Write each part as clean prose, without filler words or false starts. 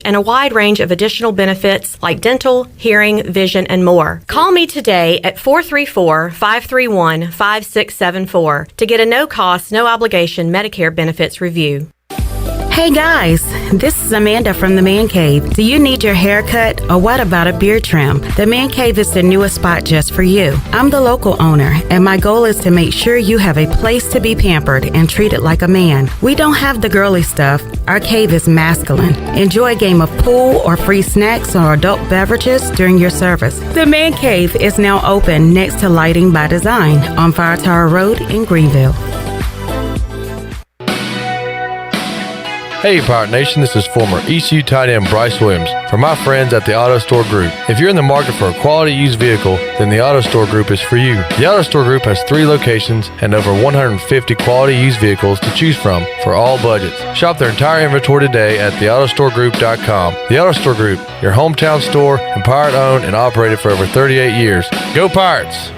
and a wide range of additional benefits like dental, hearing, vision, and more. Call me today at 434-531-5674 to get a no-cost, no-obligation Medicare benefits review. Hey guys, this is Amanda from the Man Cave. Do you need your hair cut, or what about a beard trim? The Man Cave is the newest spot just for you. I'm the local owner, and my goal is to make sure you have a place to be pampered and treated like a man. We don't have the girly stuff. Our cave is masculine. Enjoy a game of pool or free snacks or adult beverages during your service. The Man Cave is now open next to Lighting by Design on Fire Tower Road in Greenville. Hey Pirate Nation, this is former ECU tight end Bryce Williams from my friends at the Auto Store Group. If you're in the market for a quality used vehicle, then the Auto Store Group is for you. The Auto Store Group has 3 locations and over 150 quality used vehicles to choose from for all budgets. Shop their entire inventory today at theautostoregroup.com. The Auto Store Group, your hometown store and Pirate owned and operated for over 38 years. Go Pirates!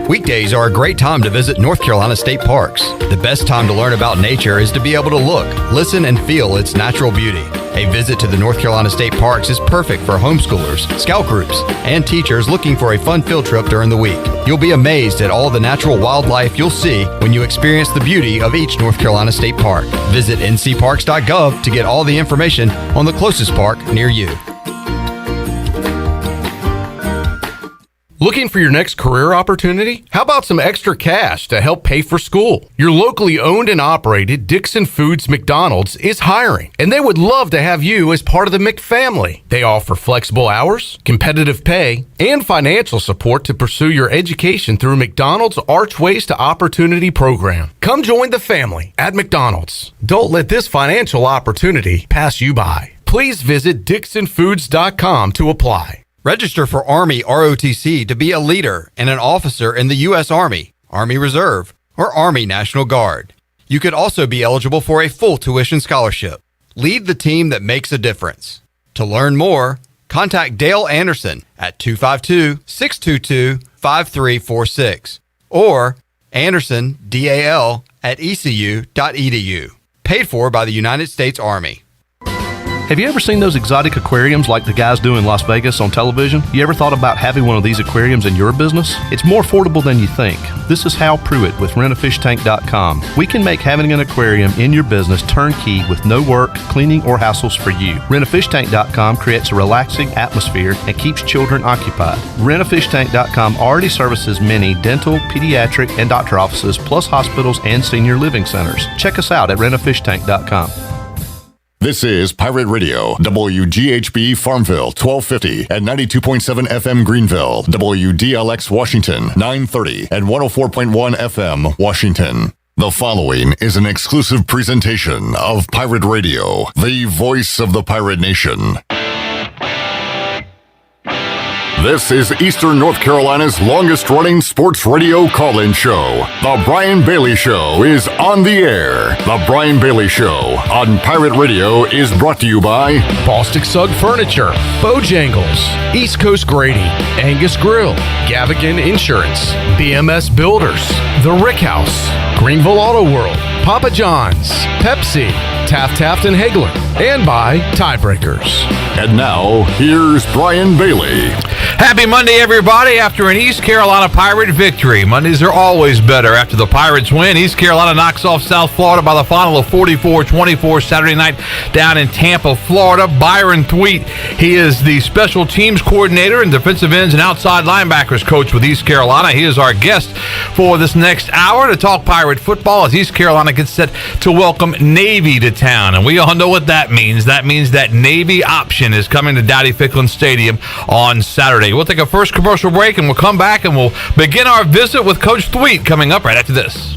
Weekdays are a great time to visit North Carolina State Parks. The best time to learn about nature is to be able to look, listen, and feel its natural beauty. A visit to the North Carolina State Parks is perfect for homeschoolers, scout groups, and teachers looking for a fun field trip during the week. You'll be amazed at all the natural wildlife you'll see when you experience the beauty of each North Carolina State Park. Visit ncparks.gov to get all the information on the closest park near you. Looking for your next career opportunity? How about some extra cash to help pay for school? Your locally owned and operated Dixon Foods McDonald's is hiring, and they would love to have you as part of the McFamily. They offer flexible hours, competitive pay, and financial support to pursue your education through McDonald's Archways to Opportunity program. Come join the family at McDonald's. Don't let this financial opportunity pass you by. Please visit DixonFoods.com to apply. Register for Army ROTC to be a leader and an officer in the U.S. Army, Army Reserve, or Army National Guard. You could also be eligible for a full tuition scholarship. Lead the team that makes a difference. To learn more, contact Dale Anderson at 252-622-5346 or Anderson, DAL, at ecu.edu. Paid for by the United States Army. Have you ever seen those exotic aquariums like the guys do in Las Vegas on television? You ever thought about having one of these aquariums in your business? It's more affordable than you think. This is Hal Pruitt with rentafishtank.com. We can make having an aquarium in your business turnkey with no work, cleaning, or hassles for you. Rentafishtank.com creates a relaxing atmosphere and keeps children occupied. Rentafishtank.com already services many dental, pediatric, and doctor offices, plus hospitals and senior living centers. Check us out at rentafishtank.com. This is Pirate Radio, WGHB Farmville, 1250 and 92.7 FM Greenville, WDLX Washington, 930 and 104.1 FM Washington. The following is an exclusive presentation of Pirate Radio, the voice of the pirate nation. This is Eastern North Carolina's longest-running sports radio call-in show. The Brian Bailey Show is on the air. The Brian Bailey Show on Pirate Radio is brought to you by Bostic Sugg Furniture, Bojangles, East Coast Grading, Angus Grill, Gavigan Insurance, BMS Builders, The Rick House, Greenville Auto World, Papa John's, Pepsi, Taft and Hagler, and by Tiebreakers. And now, here's Brian Bailey. Happy Monday, everybody, after an East Carolina Pirate victory. Mondays are always better after the Pirates win. East Carolina knocks off South Florida by the final of 44-24 Saturday night down in Tampa, Florida. Byron Thweatt, he is the special teams coordinator and defensive ends and outside linebackers coach with East Carolina. He is our guest for this next hour to talk Pirate football as East Carolina gets set to welcome Navy to town. And we all know what that means. That means that Navy option is coming to Dowdy-Ficklin Stadium on Saturday. We'll take a first commercial break and we'll come back and we'll begin our visit with Coach Thweatt coming up right after this.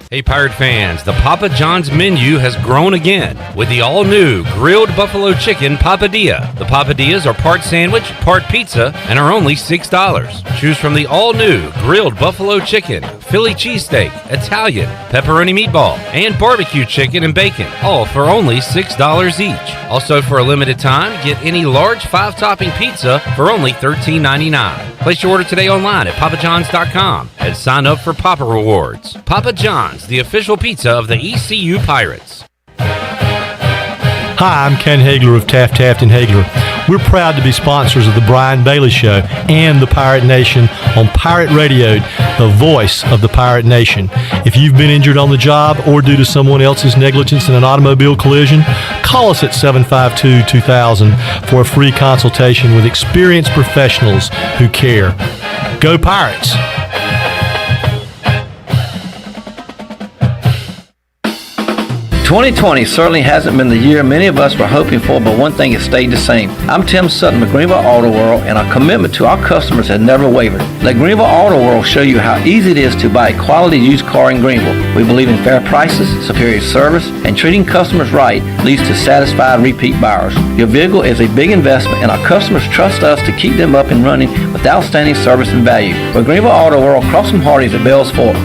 Hey Pirate fans, the Papa John's menu has grown again with the all-new grilled buffalo chicken papadilla. The papadillas are part sandwich, part pizza, and are only $6. Choose from the all-new grilled buffalo chicken, Philly cheesesteak, Italian, pepperoni meatball, and barbecue chicken and bacon, all for only $6 each. Also for a limited time, get any large 5-topping pizza for only $13.99. Place your order today online at papajohns.com and sign up for Papa Rewards. Papa John's, the official pizza of the ECU Pirates. Hi, I'm Ken Hagler of Taft Hagler. We're proud to be sponsors of the Brian Bailey Show and the Pirate Nation on Pirate Radio, the voice of the Pirate Nation. If you've been injured on the job or due to someone else's negligence in an automobile collision, call us at 752-2000 for a free consultation with experienced professionals who care. Go Pirates! 2020 certainly hasn't been the year many of us were hoping for, but one thing has stayed the same. I'm Tim Sutton with Greenville Auto World, and our commitment to our customers has never wavered. Let Greenville Auto World show you how easy it is to buy a quality used car in Greenville. We believe in fair prices, superior service, and treating customers right leads to satisfied repeat buyers. Your vehicle is a big investment, and our customers trust us to keep them up and running with outstanding service and value. For Greenville Auto World, cross from Hardee's at Bells Fork.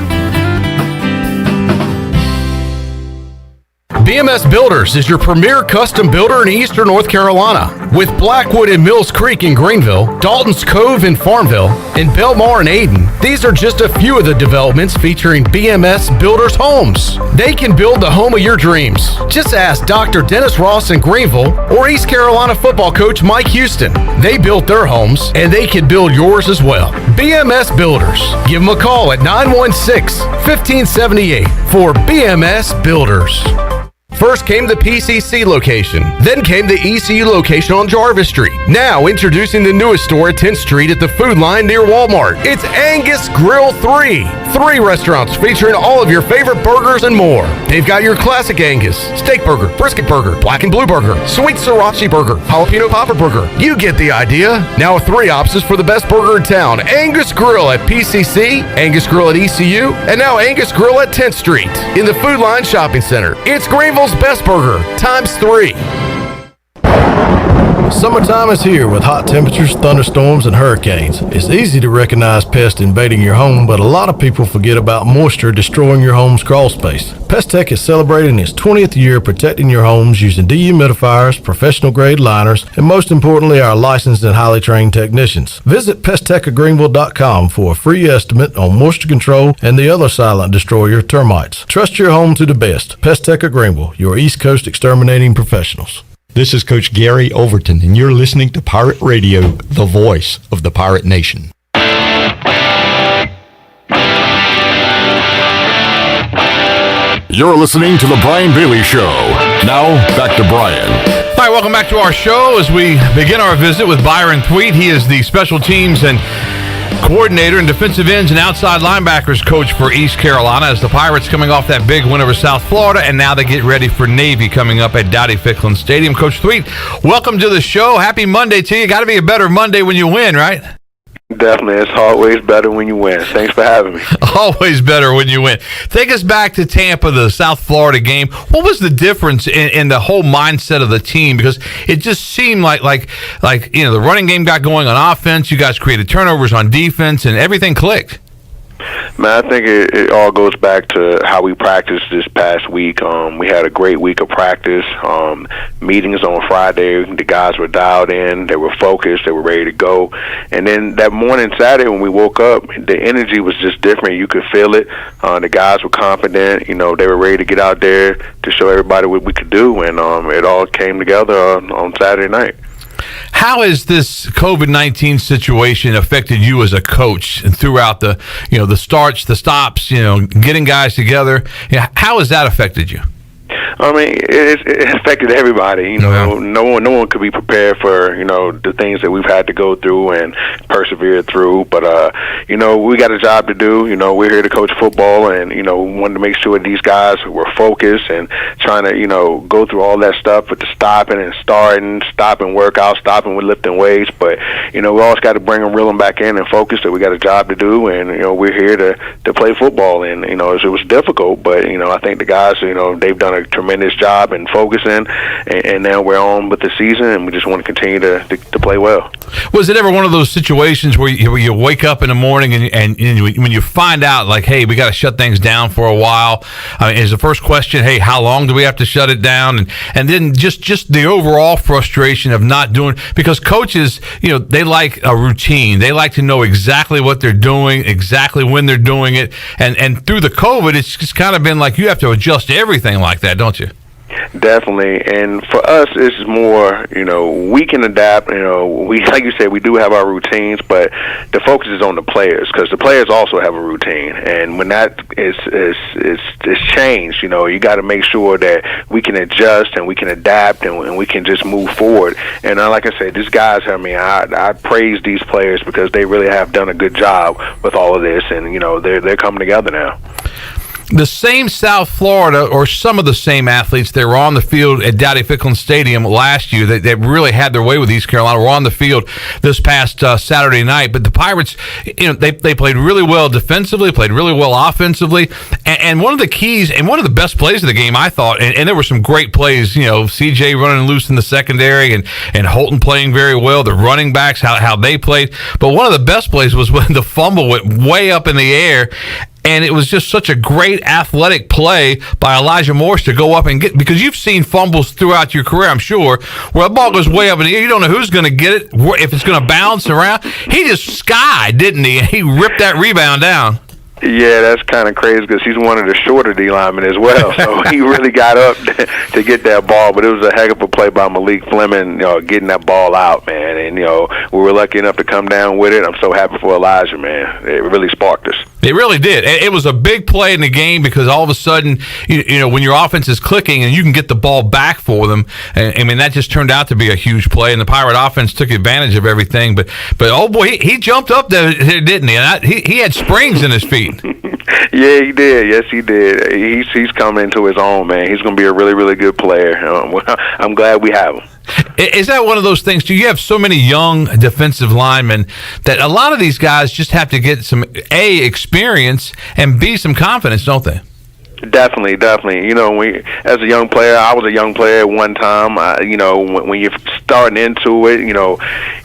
BMS Builders is your premier custom builder in eastern North Carolina. With Blackwood and Mills Creek in Greenville, Dalton's Cove in Farmville, and Belmar and Ayden, these are just a few of the developments featuring BMS Builders homes. They can build the home of your dreams. Just ask Dr. Dennis Ross in Greenville or East Carolina football coach Mike Houston. They built their homes, and they can build yours as well. BMS Builders. Give them a call at 916-1578 for BMS Builders. First came the PCC location, then came the ECU location on Jarvis Street. Now introducing the newest store at 10th Street at the Food Line near Walmart. It's Angus Grill 3. 3 restaurants featuring all of your favorite burgers and more. They've got your classic Angus, steak burger, brisket burger, black and blue burger, sweet sriracha burger, jalapeno popper burger. You get the idea. Now 3 options for the best burger in town. Angus Grill at PCC, Angus Grill at ECU, and now Angus Grill at 10th Street in the Food Line Shopping Center. It's Greenville's best burger, times 3. Summertime is here with hot temperatures, thunderstorms, and hurricanes. It's easy to recognize pests invading your home, but a lot of people forget about moisture destroying your home's crawl space. Pest Tech is celebrating its 20th year protecting your homes using dehumidifiers, professional-grade liners, and most importantly, our licensed and highly trained technicians. Visit pesttechofgreenville.com for a free estimate on moisture control and the other silent destroyer, termites. Trust your home to the best. Pest Tech of Greenville, your East Coast exterminating professionals. This is Coach Gary Overton, and you're listening to Pirate Radio, the voice of the Pirate Nation. You're listening to The Brian Bailey Show. Now, back to Brian. All right, welcome back to our show as we begin our visit with Byron Thweatt. He is the special teams and coordinator and defensive ends and outside linebackers coach for East Carolina as the Pirates coming off that big win over South Florida, and now they get ready for Navy coming up at Dowdy-Ficklin Stadium. Coach Thweatt, welcome to the show. Happy Monday to you. Got to be a better Monday when you win, right? Definitely. It's always better when you win. Thanks for having me. Always better when you win. Take us back to Tampa, the South Florida game. What was the difference in the whole mindset of the team? Because it just seemed like you know, the running game got going on offense. You guys created turnovers on defense, and everything clicked. Man, I think it all goes back to how we practiced this past week. We had a great week of practice. Meetings on Friday, the guys were dialed in, they were focused, they were ready to go. And then that morning, Saturday, when we woke up, the energy was just different. You could feel it. The guys were confident. You know, they were ready to get out there to show everybody what we could do. And it all came together on Saturday night. How has this COVID-19 situation affected you as a coach throughout the starts, the stops, getting guys together? How has that affected you? I mean, it affected everybody. No one could be prepared for the things that we've had to go through and persevere through. But we got a job to do. We're here to coach football, and we wanted to make sure these guys were focused and trying to go through all that stuff with the stopping and starting, stopping workouts, stopping with lifting weights. But we always got to bring them, reel them back in and focus that we got a job to do, and, we're here to play football. And, it was difficult, but, I think the guys, they've done a tremendous job in focusing, and now we're on with the season, and we just want to continue to play well. Was it ever one of those situations where you wake up in the morning and when you find out, like, hey, we got to shut things down for a while, is the first question, hey, how long do we have to shut it down? And then just the overall frustration of not doing, because coaches, they like a routine. They like to know exactly what they're doing, exactly when they're doing it. And through the COVID, it's just kind of been like you have to adjust everything like that, don't you? Definitely, and for us, it's more, we can adapt. We, like you said, we do have our routines, but the focus is on the players, because the players also have a routine, and when that is changed, you got to make sure that we can adjust and we can adapt and we can just move forward. And like I said, these guys, I praise these players because they really have done a good job with all of this, and they're coming together now. The same South Florida, or some of the same athletes that were on the field at Dowdy-Ficklin Stadium last year that really had their way with East Carolina were on the field this past Saturday night. But the Pirates, they played really well defensively, played really well offensively. And one of the keys and one of the best plays of the game, I thought, and there were some great plays, CJ running loose in the secondary and Holton playing very well, the running backs, how they played. But one of the best plays was when the fumble went way up in the air. And it was just such a great athletic play by Elijah Morse to go up and get, because you've seen fumbles throughout your career, I'm sure, where a ball goes way up in the air. You don't know who's going to get it, if it's going to bounce around. He just skied, didn't he? He ripped that rebound down. Yeah, that's kind of crazy because he's one of the shorter D linemen as well. So he really got up to get that ball. But it was a heck of a play by Malik Fleming, getting that ball out, man. And, we were lucky enough to come down with it. I'm so happy for Elijah, man. It really sparked us. It really did. It was a big play in the game because all of a sudden, when your offense is clicking and you can get the ball back for them, that just turned out to be a huge play. And the Pirate offense took advantage of everything. But oh boy, he jumped up there, didn't he? And he had springs in his feet. Yeah, he did. Yes, he did. He's coming into his own, man. He's going to be a really, really good player. I'm glad we have him. Is that one of those things? Do you have so many young defensive linemen that a lot of these guys just have to get some A, experience, and B, some confidence, don't they? Definitely. As a young player, I was a young player at one time. When you're starting into it,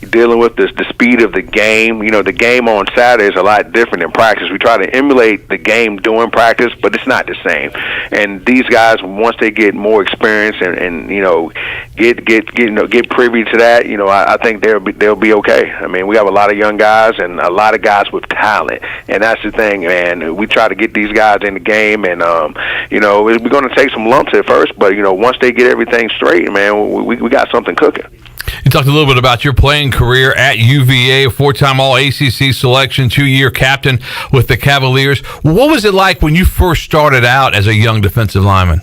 dealing with the speed of the game. The game on Saturday is a lot different than practice. We try to emulate the game during practice, but it's not the same. And these guys, once they get more experience and get privy to that, I think they'll be okay. We have a lot of young guys and a lot of guys with talent, and that's the thing, man. We try to get these guys in the game, and we're going to take some lumps at first, but once they get everything straight, man, we got something cooking. You talked a little bit about your playing career at UVA, a four-time All-ACC selection, 2-year captain with the Cavaliers. What was it like when you first started out as a young defensive lineman?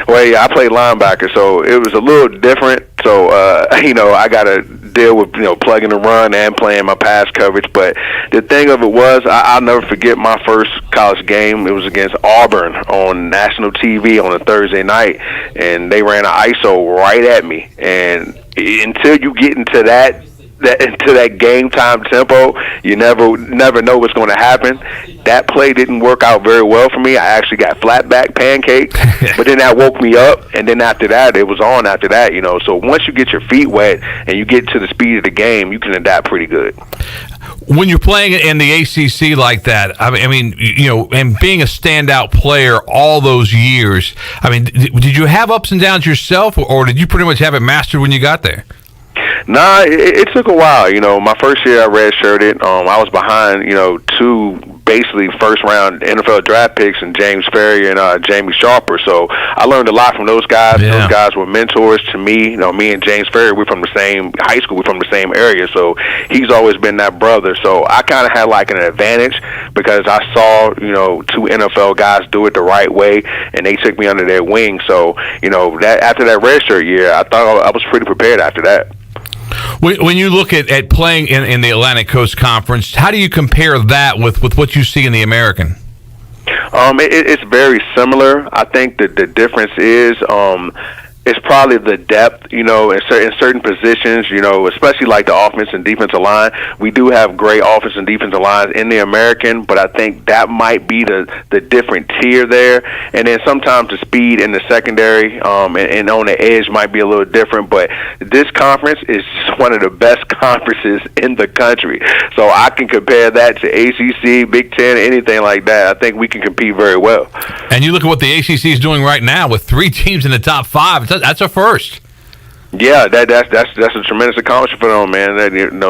Well, yeah, I played linebacker, so it was a little different. So, I got to deal with, plugging the run and playing my pass coverage. But the thing of it was, I'll never forget my first college game. It was against Auburn on national TV on a Thursday night, and they ran an ISO right at me. And until you get into that game time tempo, you never know what's going to happen. That play didn't work out very well for me. I actually got flat back pancake, but then that woke me up, and then after that, it was on after that, So once you get your feet wet and you get to the speed of the game, you can adapt pretty good. When you're playing in the ACC like that, and being a standout player all those years, did you have ups and downs yourself, or did you pretty much have it mastered when you got there? Nah, it took a while. My first year I redshirted. I was behind, two basically first-round NFL draft picks in James Ferrier and Jamie Sharper. So I learned a lot from those guys. Yeah. Those guys were mentors to me. Me and James Ferrier, we're from the same high school. We're from the same area. So he's always been that brother. So I kind of had like an advantage because I saw, two NFL guys do it the right way, and they took me under their wing. So, that after that redshirt year, I thought I was pretty prepared after that. When you look at playing in the Atlantic Coast Conference, how do you compare that with what you see in the American? It's very similar. I think that the difference is it's probably the depth, in certain positions, especially like the offense and defensive line. We do have great offense and defensive lines in the American, but I think that might be the different tier there. And then sometimes the speed in the secondary and on the edge might be a little different, but this conference is one of the best conferences in the country. So I can compare that to ACC, Big Ten, anything like that. I think we can compete very well. And you look at what the ACC is doing right now with 3 teams in the top 5. That's a first. Yeah, that's a tremendous accomplishment for them, man.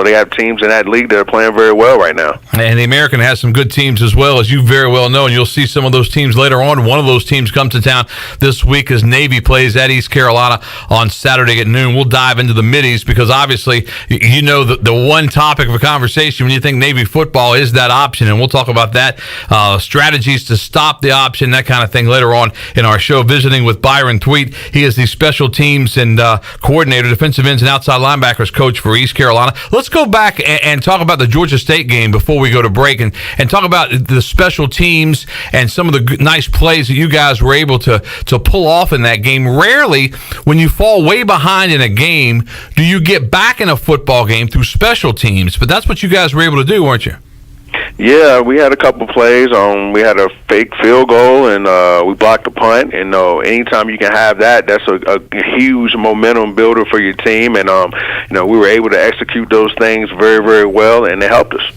They have teams in that league that are playing very well right now. And the American has some good teams as well, as you very well know, and you'll see some of those teams later on. One of those teams comes to town this week as Navy plays at East Carolina on Saturday at noon. We'll dive into the middies because obviously, the one topic of conversation when you think Navy football is that option, and we'll talk about that, strategies to stop the option, that kind of thing later on in our show. Visiting with Byron Thweatt. He is the special teams and coordinator, defensive ends and outside linebackers coach for East Carolina. Let's go back and talk about the Georgia State game before we go to break and talk about the special teams and some of the nice plays that you guys were able to pull off in that game. Rarely, when you fall way behind in a game, do you get back in a football game through special teams. But that's what you guys were able to do, weren't you? Yeah, we had a couple plays. We had a fake field goal, and we blocked a punt. And anytime you can have that, that's a huge momentum builder for your team. And we were able to execute those things very, very well, and it helped us.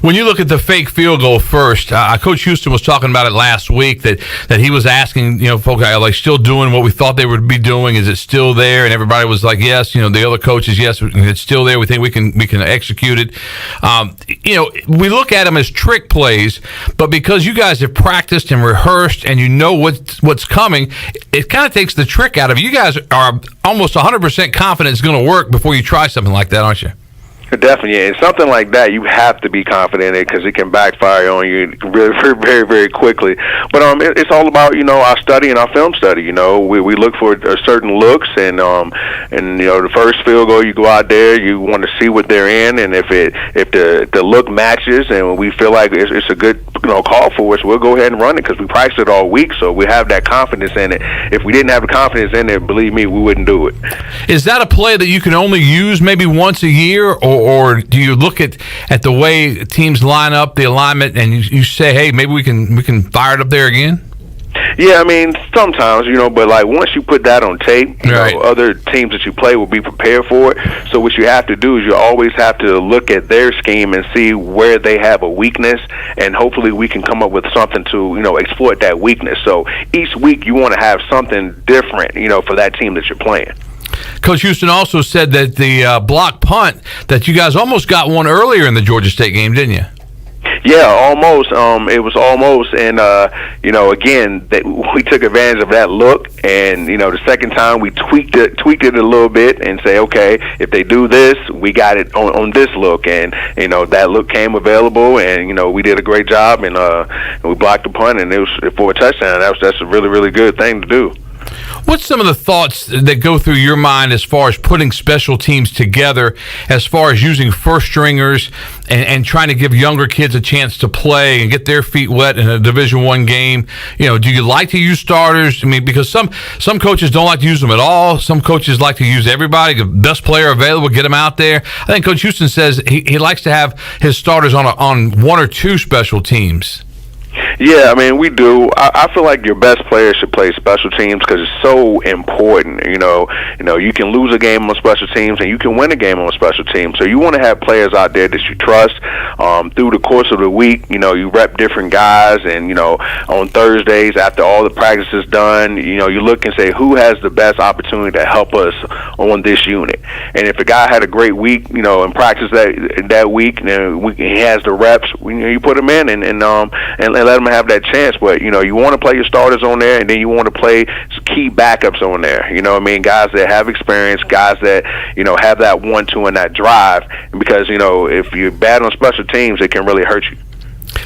When you look at the fake field goal first, Coach Houston was talking about it last week that he was asking, folks, are they still doing what we thought they would be doing? Is it still there? And everybody was like, yes. The other coaches, yes, it's still there. We think we can execute it. We look at them as trick plays, but because you guys have practiced and rehearsed and you know what's coming, it kind of takes the trick out of it. You guys are almost 100% confident it's going to work before you try something like that, aren't you? Definitely, and something like that, you have to be confident in it because it can backfire on you very, very, very, very quickly. But it's all about our study and our film study. We look for certain looks, and the first field goal, you go out there, you want to see what they're in, and if the look matches, and we feel like it's a good call for us, we'll go ahead and run it because we practiced it all week, so we have that confidence in it. If we didn't have the confidence in it, believe me, we wouldn't do it. Is that a play that you can only use maybe once a year, or do you look at the way teams line up, the alignment, and you say, hey, maybe we can fire it up there again? Yeah, sometimes, but like once you put that on tape, right, other teams that you play will be prepared for it. So what you have to do is you always have to look at their scheme and see where they have a weakness, and hopefully we can come up with something to, exploit that weakness. So each week you want to have something different, for that team that you're playing. Coach Houston also said that the block punt, that you guys almost got one earlier in the Georgia State game, didn't you? Yeah, almost. It was almost, and again, we took advantage of that look, and the second time we tweaked it a little bit, and say, okay, if they do this, we got it on this look, and that look came available, and we did a great job, and we blocked the punt, and it was for a touchdown. That's a really, really good thing to do. What's some of the thoughts that go through your mind as far as putting special teams together, as far as using first stringers and trying to give younger kids a chance to play and get their feet wet in a Division I game? Do you like to use starters? Because some coaches don't like to use them at all. Some coaches like to use everybody, the best player available, get them out there. I think Coach Houston says he likes to have his starters on one or two special teams. Yeah, we do. I feel like your best players should play special teams because it's so important. You can lose a game on special teams and you can win a game on special teams. So you want to have players out there that you trust. Through the course of the week, you rep different guys, and on Thursdays after all the practice is done, you look and say who has the best opportunity to help us on this unit. And if a guy had a great week, in practice that week, and he has the reps, you put him in and let them have that chance. But you want to play your starters on there, and then you want to play key backups on there. Guys that have experience, guys that have that 1-2 and that drive. Because if you're bad on special teams, it can really hurt you.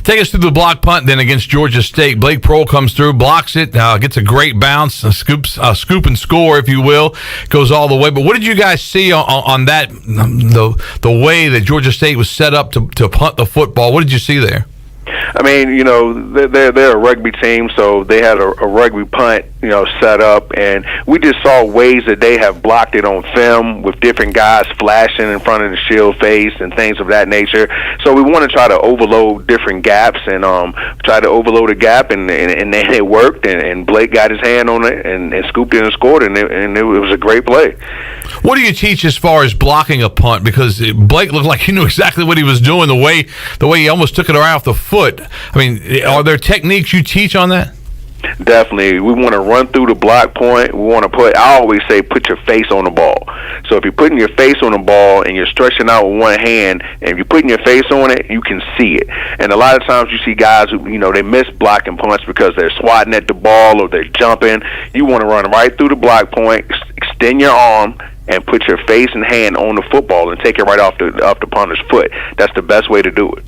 Take us through the block punt then against Georgia State. Blake Prohl comes through, blocks it, gets a great bounce, scoop and score, if you will, goes all the way. But what did you guys see on that, the way that Georgia State was set up to punt the football? What did you see there? They're a rugby team, so they had a rugby punt, set up, and we just saw ways that they have blocked it on film with different guys flashing in front of the shield face and things of that nature. So we want to try to overload different gaps and try to overload a gap, and it worked, and Blake got his hand on it and scooped it and scored, and it was a great play. What do you teach as far as blocking a punt? Because Blake looked like he knew exactly what he was doing, the way he almost took it right off the foot. I mean, are there techniques you teach on that? Definitely. We want to run through the block point. We want to I always say, put your face on the ball. So if you're putting your face on the ball and you're stretching out with one hand, and if you're putting your face on it, you can see it. And a lot of times you see guys who, they miss blocking punts because they're swatting at the ball or they're jumping. You want to run right through the block point, extend your arm, and put your face and hand on the football and take it right off the punter's foot. That's the best way to do it.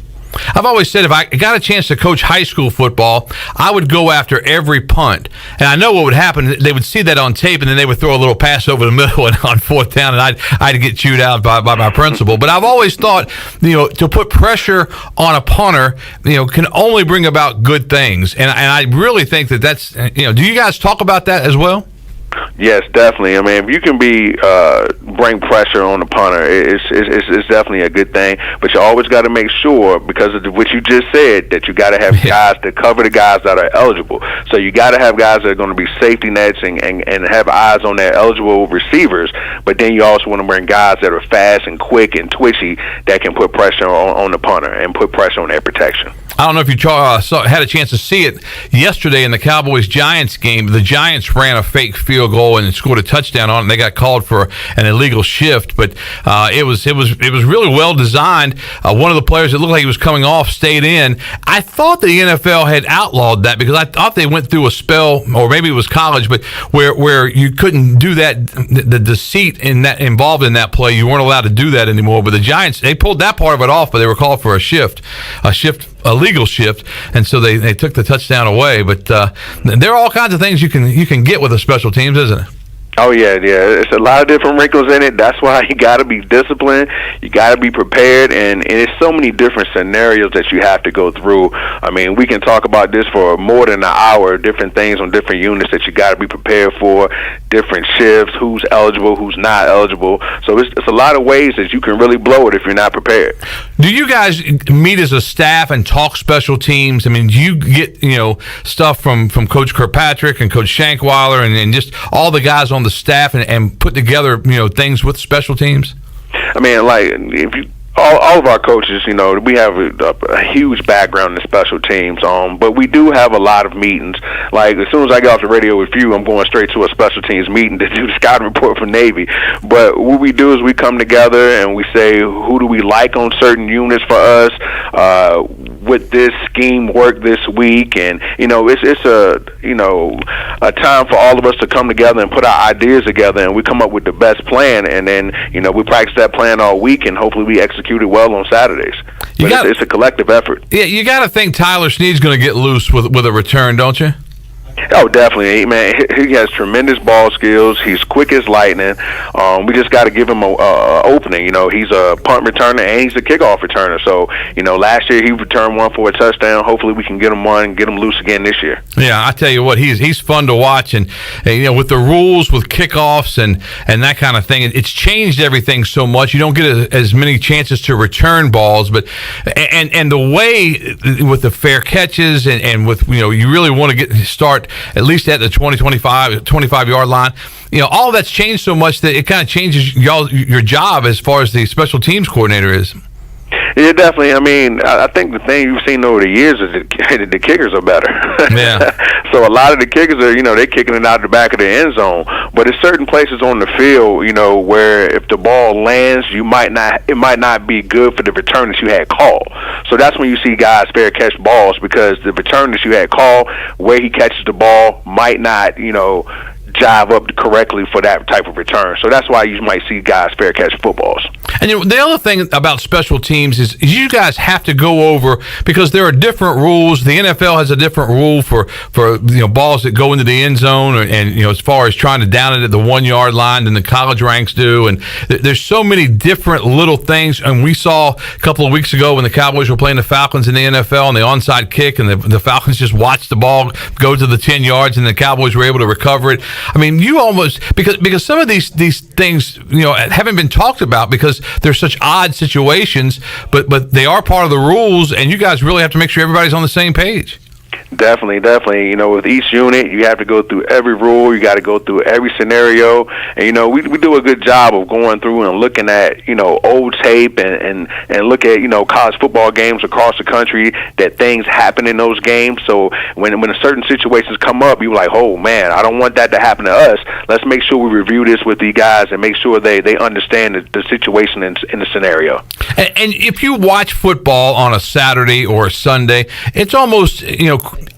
I've always said if I got a chance to coach high school football, I would go after every punt. And I know what would happen. They would see that on tape, and then they would throw a little pass over the middle and on fourth down, and I'd get chewed out by my principal. But I've always thought, to put pressure on a punter, can only bring about good things. And I really think that's, do you guys talk about that as well? Yes, definitely. I mean, if you can bring pressure on the punter, it's definitely a good thing. But you always got to make sure, because of what you just said, that you got to have guys to cover the guys that are eligible. So you got to have guys that are going to be safety nets and have eyes on their eligible receivers. But then you also want to bring guys that are fast and quick and twitchy that can put pressure on the punter and put pressure on their protection. I don't know if you had a chance to see it yesterday in the Cowboys-Giants game. The Giants ran a fake field goal and scored a touchdown on it, and they got called for an illegal shift. But it was really well designed. One of the players that looked like he was coming off stayed in. I thought the NFL had outlawed that because I thought they went through a spell, or maybe it was college, but where you couldn't do that. The deceit involved in that play, you weren't allowed to do that anymore. But the Giants, they pulled that part of it off, but they were called for a legal shift, and so they took the touchdown away. But there are all kinds of things you can get with the special teams, isn't it? Oh, yeah. It's a lot of different wrinkles in it. That's why you got to be disciplined. You got to be prepared, and it's so many different scenarios that you have to go through. I mean, we can talk about this for more than an hour, different things on different units that you got to be prepared for, different shifts, who's eligible, who's not eligible. So it's a lot of ways that you can really blow it if you're not prepared. Do you guys meet as a staff and talk special teams? I mean, do you get, stuff from Coach Kirkpatrick and Coach Shankweiler and just all the guys on the staff and put together, things with special teams? I mean, like, if you all of our coaches, we have a huge background in special teams, but we do have a lot of meetings. Like, as soon as I get off the radio with you, I'm going straight to a special teams meeting to do the scouting report for Navy. But what we do is we come together and we say, who do we like on certain units for us? Would this scheme work this week? And, it's a time for all of us to come together and put our ideas together, and we come up with the best plan, and then, we practice that plan all week, and hopefully we execute it well on Saturdays. But it's a collective effort. Yeah, you got to think Tyler Snead's going to get loose with a return, don't you? Oh, definitely, man. He has tremendous ball skills. He's quick as lightning. We just got to give him a opening. He's a punt returner and he's a kickoff returner. So, last year he returned one for a touchdown. Hopefully we can get him one and get him loose again this year. Yeah, I tell you what, he's fun to watch, and with the rules with kickoffs and that kind of thing, it's changed everything so much. You don't get as many chances to return balls, but and the way with the fair catches and with you really want to start at least at the 25-yard line. All of that's changed so much that it kind of changes your job as far as the special teams coordinator is. Yeah, definitely. I mean, I think the thing you've seen over the years is that the kickers are better. Yeah. So a lot of the kickers are, they're kicking it out the back of the end zone. But there's certain places on the field, where if the ball lands, it might not be good for the return that you had called. So that's when you see guys fair catch balls, because the return that you had called, where he catches the ball, might not, jive up correctly for that type of return. So that's why you might see guys fair catch footballs. And the other thing about special teams is you guys have to go over, because there are different rules. The NFL has a different rule for balls that go into the end zone, and as far as trying to down it at the 1 yard line than the college ranks do. And there's so many different little things. And we saw a couple of weeks ago when the Cowboys were playing the Falcons in the NFL, and the onside kick, and the Falcons just watched the ball go to the 10 yards, and the Cowboys were able to recover it. I mean, you almost, because some of these things haven't been talked about because they're such odd situations, but they are part of the rules, and you guys really have to make sure everybody's on the same page. Definitely. With each unit, you have to go through every rule. You got to go through every scenario. And, we do a good job of going through and looking at, old tape and look at, college football games across the country, that things happen in those games. So when certain situations come up, you're like, oh, man, I don't want that to happen to us. Let's make sure we review this with the guys and make sure they understand the situation in the scenario. And if you watch football on a Saturday or a Sunday, it's almost,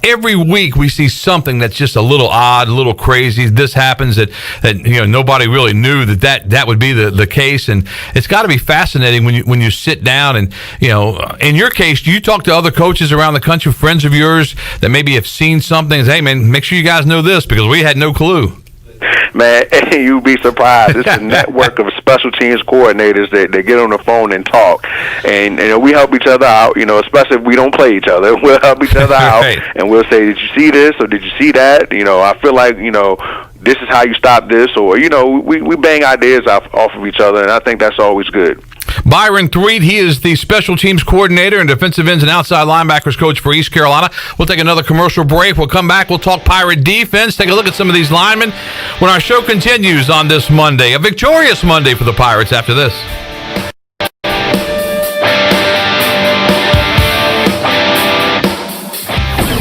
every week we see something that's just a little odd, a little crazy. This happens that nobody really knew that would be the case, and it's got to be fascinating when you sit down and in your case, do you talk to other coaches around the country, friends of yours that maybe have seen something? Hey man, make sure you guys know this because we had no clue. Man, you'd be surprised. It's a network of special teams coordinators that get on the phone and talk. And we help each other out, especially if we don't play each other. We'll help each other out, right. And we'll say, did you see this or did you see that? I feel like, this is how you stop this. Or, we bang ideas off of each other, and I think that's always good. Byron Thweatt, he is the special teams coordinator and defensive ends and outside linebackers coach for East Carolina. We'll take another commercial break. We'll come back. We'll talk Pirate defense, take a look at some of these linemen when our show continues on this Monday. A victorious Monday for the Pirates after this.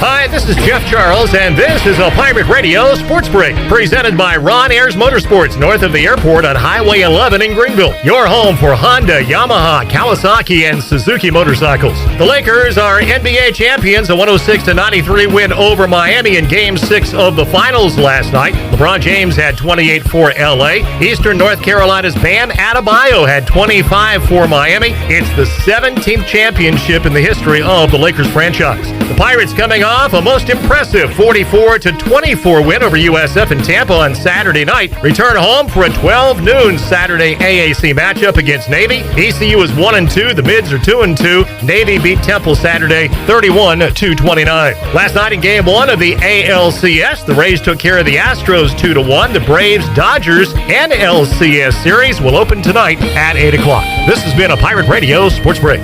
Hi, this is Jeff Charles, and this is a Pirate Radio Sports Break, presented by Ron Ayers Motorsports, north of the airport on Highway 11 in Greenville. Your home for Honda, Yamaha, Kawasaki, and Suzuki motorcycles. The Lakers are NBA champions, a 106-93 win over Miami in Game 6 of the Finals last night. LeBron James had 28 for LA. Eastern North Carolina's Bam Adebayo had 25 for Miami. It's the 17th championship in the history of the Lakers franchise. The Pirates coming off a most impressive 44-24 win over USF in Tampa on Saturday night. Return home for a 12 noon Saturday AAC matchup against Navy. ECU is 1-2. The Mids are 2-2. Navy beat Temple Saturday 31-29. Last night in Game 1 of the ALCS, the Rays took care of the Astros 2-1. The Braves, Dodgers, and LCS series will open tonight at 8 o'clock. This has been a Pirate Radio Sports Break.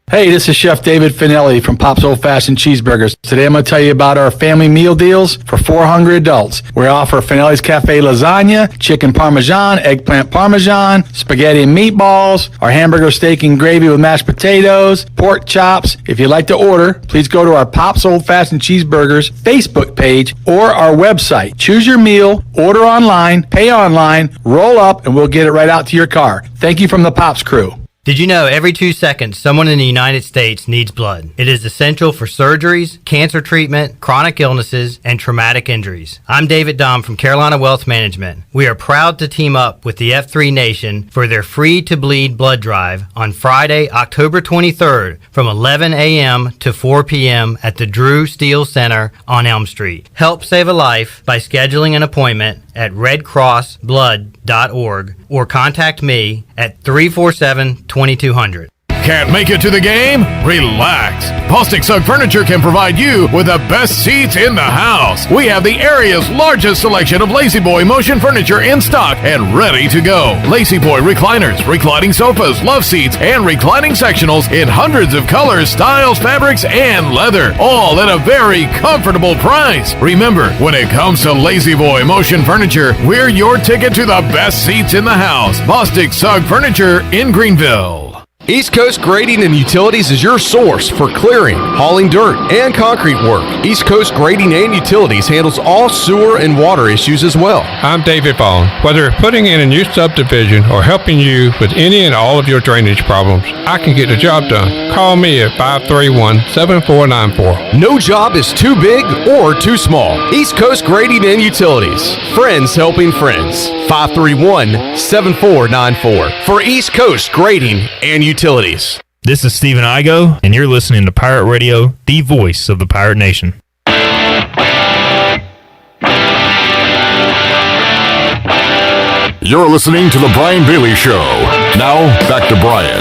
Hey, this is Chef David Finelli from Pop's Old Fashioned Cheeseburgers. Today I'm going to tell you about our family meal deals for 4 hungry adults. We offer Finelli's Cafe lasagna, chicken parmesan, eggplant parmesan, spaghetti and meatballs, our hamburger steak and gravy with mashed potatoes, pork chops. If you'd like to order, please go to our Pop's Old Fashioned Cheeseburgers Facebook page or our website. Choose your meal, order online, pay online, roll up, and we'll get it right out to your car. Thank you from the Pops crew. Did you know every 2 seconds someone in the United States needs blood? It is essential for surgeries, cancer treatment, chronic illnesses, and traumatic injuries. I'm David Dom from Carolina Wealth Management. We are proud to team up with the F3 Nation for their Free to Bleed blood drive on Friday, October 23rd from 11 a.m. to 4 p.m. at the Drew Steele Center on Elm Street. Help save a life by scheduling an appointment at redcrossblood.org or contact me at 347-2200. Can't make it to the game? Relax. Bostic Sugg Furniture can provide you with the best seats in the house. We have the area's largest selection of Lazy Boy motion furniture in stock and ready to go. Lazy Boy recliners, reclining sofas, love seats, and reclining sectionals in hundreds of colors, styles, fabrics, and leather, all at a very comfortable price. Remember, when it comes to Lazy Boy motion furniture, we're your ticket to the best seats in the house. Bostic Sugg Furniture in Greenville. East Coast Grading and Utilities is your source for clearing, hauling dirt, and concrete work. East Coast Grading and Utilities handles all sewer and water issues as well. I'm David Vaughn. Whether putting in a new subdivision or helping you with any and all of your drainage problems, I can get the job done. Call me at 531-7494. No job is too big or too small. East Coast Grading and Utilities. Friends helping friends. 531-7494 for East Coast Grading and Utilities. This is Stephen Igo, and you're listening to Pirate Radio, the voice of the Pirate Nation. You're listening to The Brian Bailey Show. Now, back to Brian.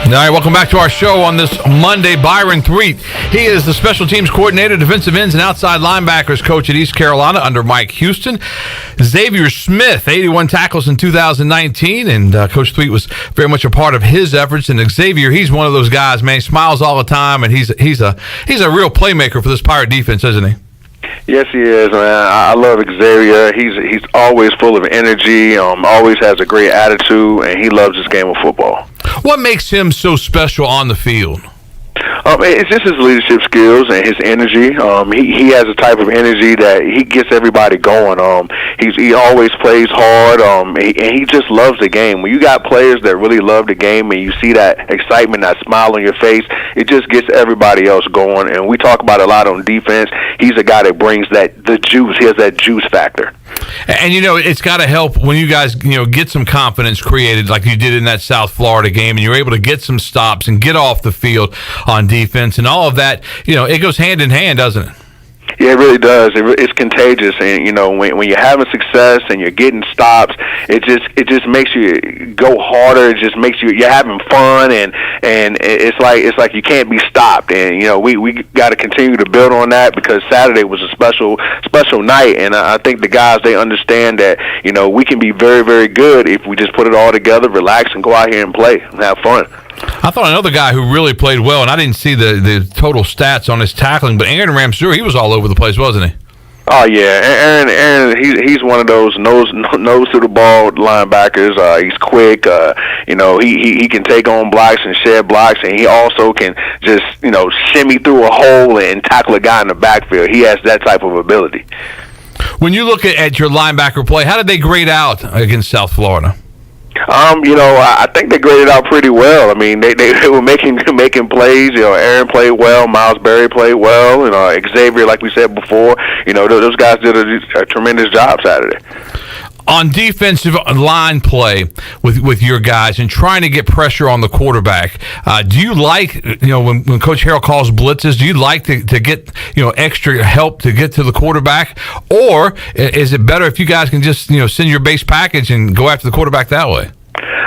All right, welcome back to our show on this Monday. Byron Thweatt, he is the special teams coordinator, defensive ends, and outside linebackers coach at East Carolina under Mike Houston. Xavier Smith, 81 tackles in 2019, and Coach Thweatt was very much a part of his efforts. And Xavier, he's one of those guys, man. He smiles all the time, and he's a real playmaker for this Pirate defense, isn't he? Yes, he is, man. I love Xavier. He's always full of energy, always has a great attitude, and he loves this game of football. What makes him so special on the field? It's just his leadership skills and his energy. He has a type of energy that he gets everybody going. He always plays hard, and he just loves the game. When you got players that really love the game and you see that excitement, that smile on your face, it just gets everybody else going. And we talk about it a lot on defense. He's a guy that brings the juice. He has that juice factor. And, it's got to help when you guys, get some confidence created like you did in that South Florida game, and you're able to get some stops and get off the field on defense and all of that. It goes hand in hand, doesn't it? Yeah, it really does. It's contagious, and when you're having success and you're getting stops, it just makes you go harder. It just makes you're having fun, and it's like you can't be stopped. And we got to continue to build on that, because Saturday was a special night, and I think the guys, they understand that we can be very, very good if we just put it all together, relax, and go out here and play and have fun. I thought another guy who really played well, and I didn't see the total stats on his tackling, but Aaron Ramsey, he was all over the place, wasn't he? Oh yeah, Aaron, he's one of those nose to the ball linebackers. He's quick. He can take on blocks and shed blocks, and he also can just shimmy through a hole and tackle a guy in the backfield. He has that type of ability. When you look at your linebacker play, how did they grade out against South Florida? I think they graded out pretty well. I mean, they were making plays. Aaron played well. Miles Berry played well. Xavier, like we said before, those guys did a tremendous job Saturday. On defensive line play with your guys and trying to get pressure on the quarterback, do you like, when Coach Harrell calls blitzes, do you like to get, extra help to get to the quarterback? Or is it better if you guys can just, send your base package and go after the quarterback that way?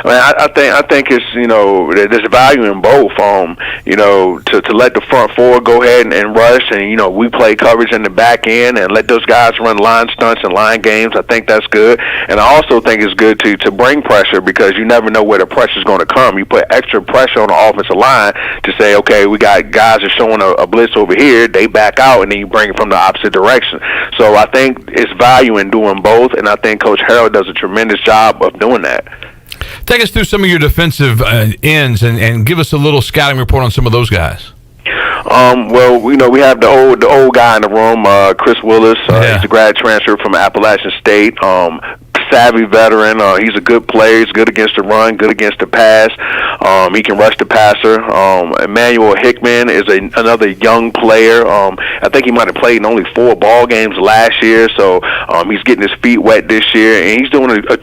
I think it's there's value in both. To let the front four go ahead and rush, and we play coverage in the back end and let those guys run line stunts and line games. I think that's good, and I also think it's good to bring pressure, because you never know where the pressure is going to come. You put extra pressure on the offensive line to say, okay, we got guys that are showing a blitz over here, they back out, and then you bring it from the opposite direction. So I think it's value in doing both, and I think Coach Harrell does a tremendous job of doing that. Take us through some of your defensive ends and give us a little scouting report on some of those guys. Well, we have the old guy in the room, Chris Willis. He's a grad transfer from Appalachian State. Savvy veteran. He's a good player. He's good against the run, good against the pass. He can rush the passer. Emmanuel Hickman is another young player. I think he might have played in only 4 ball games last year, so he's getting his feet wet this year, and he's doing a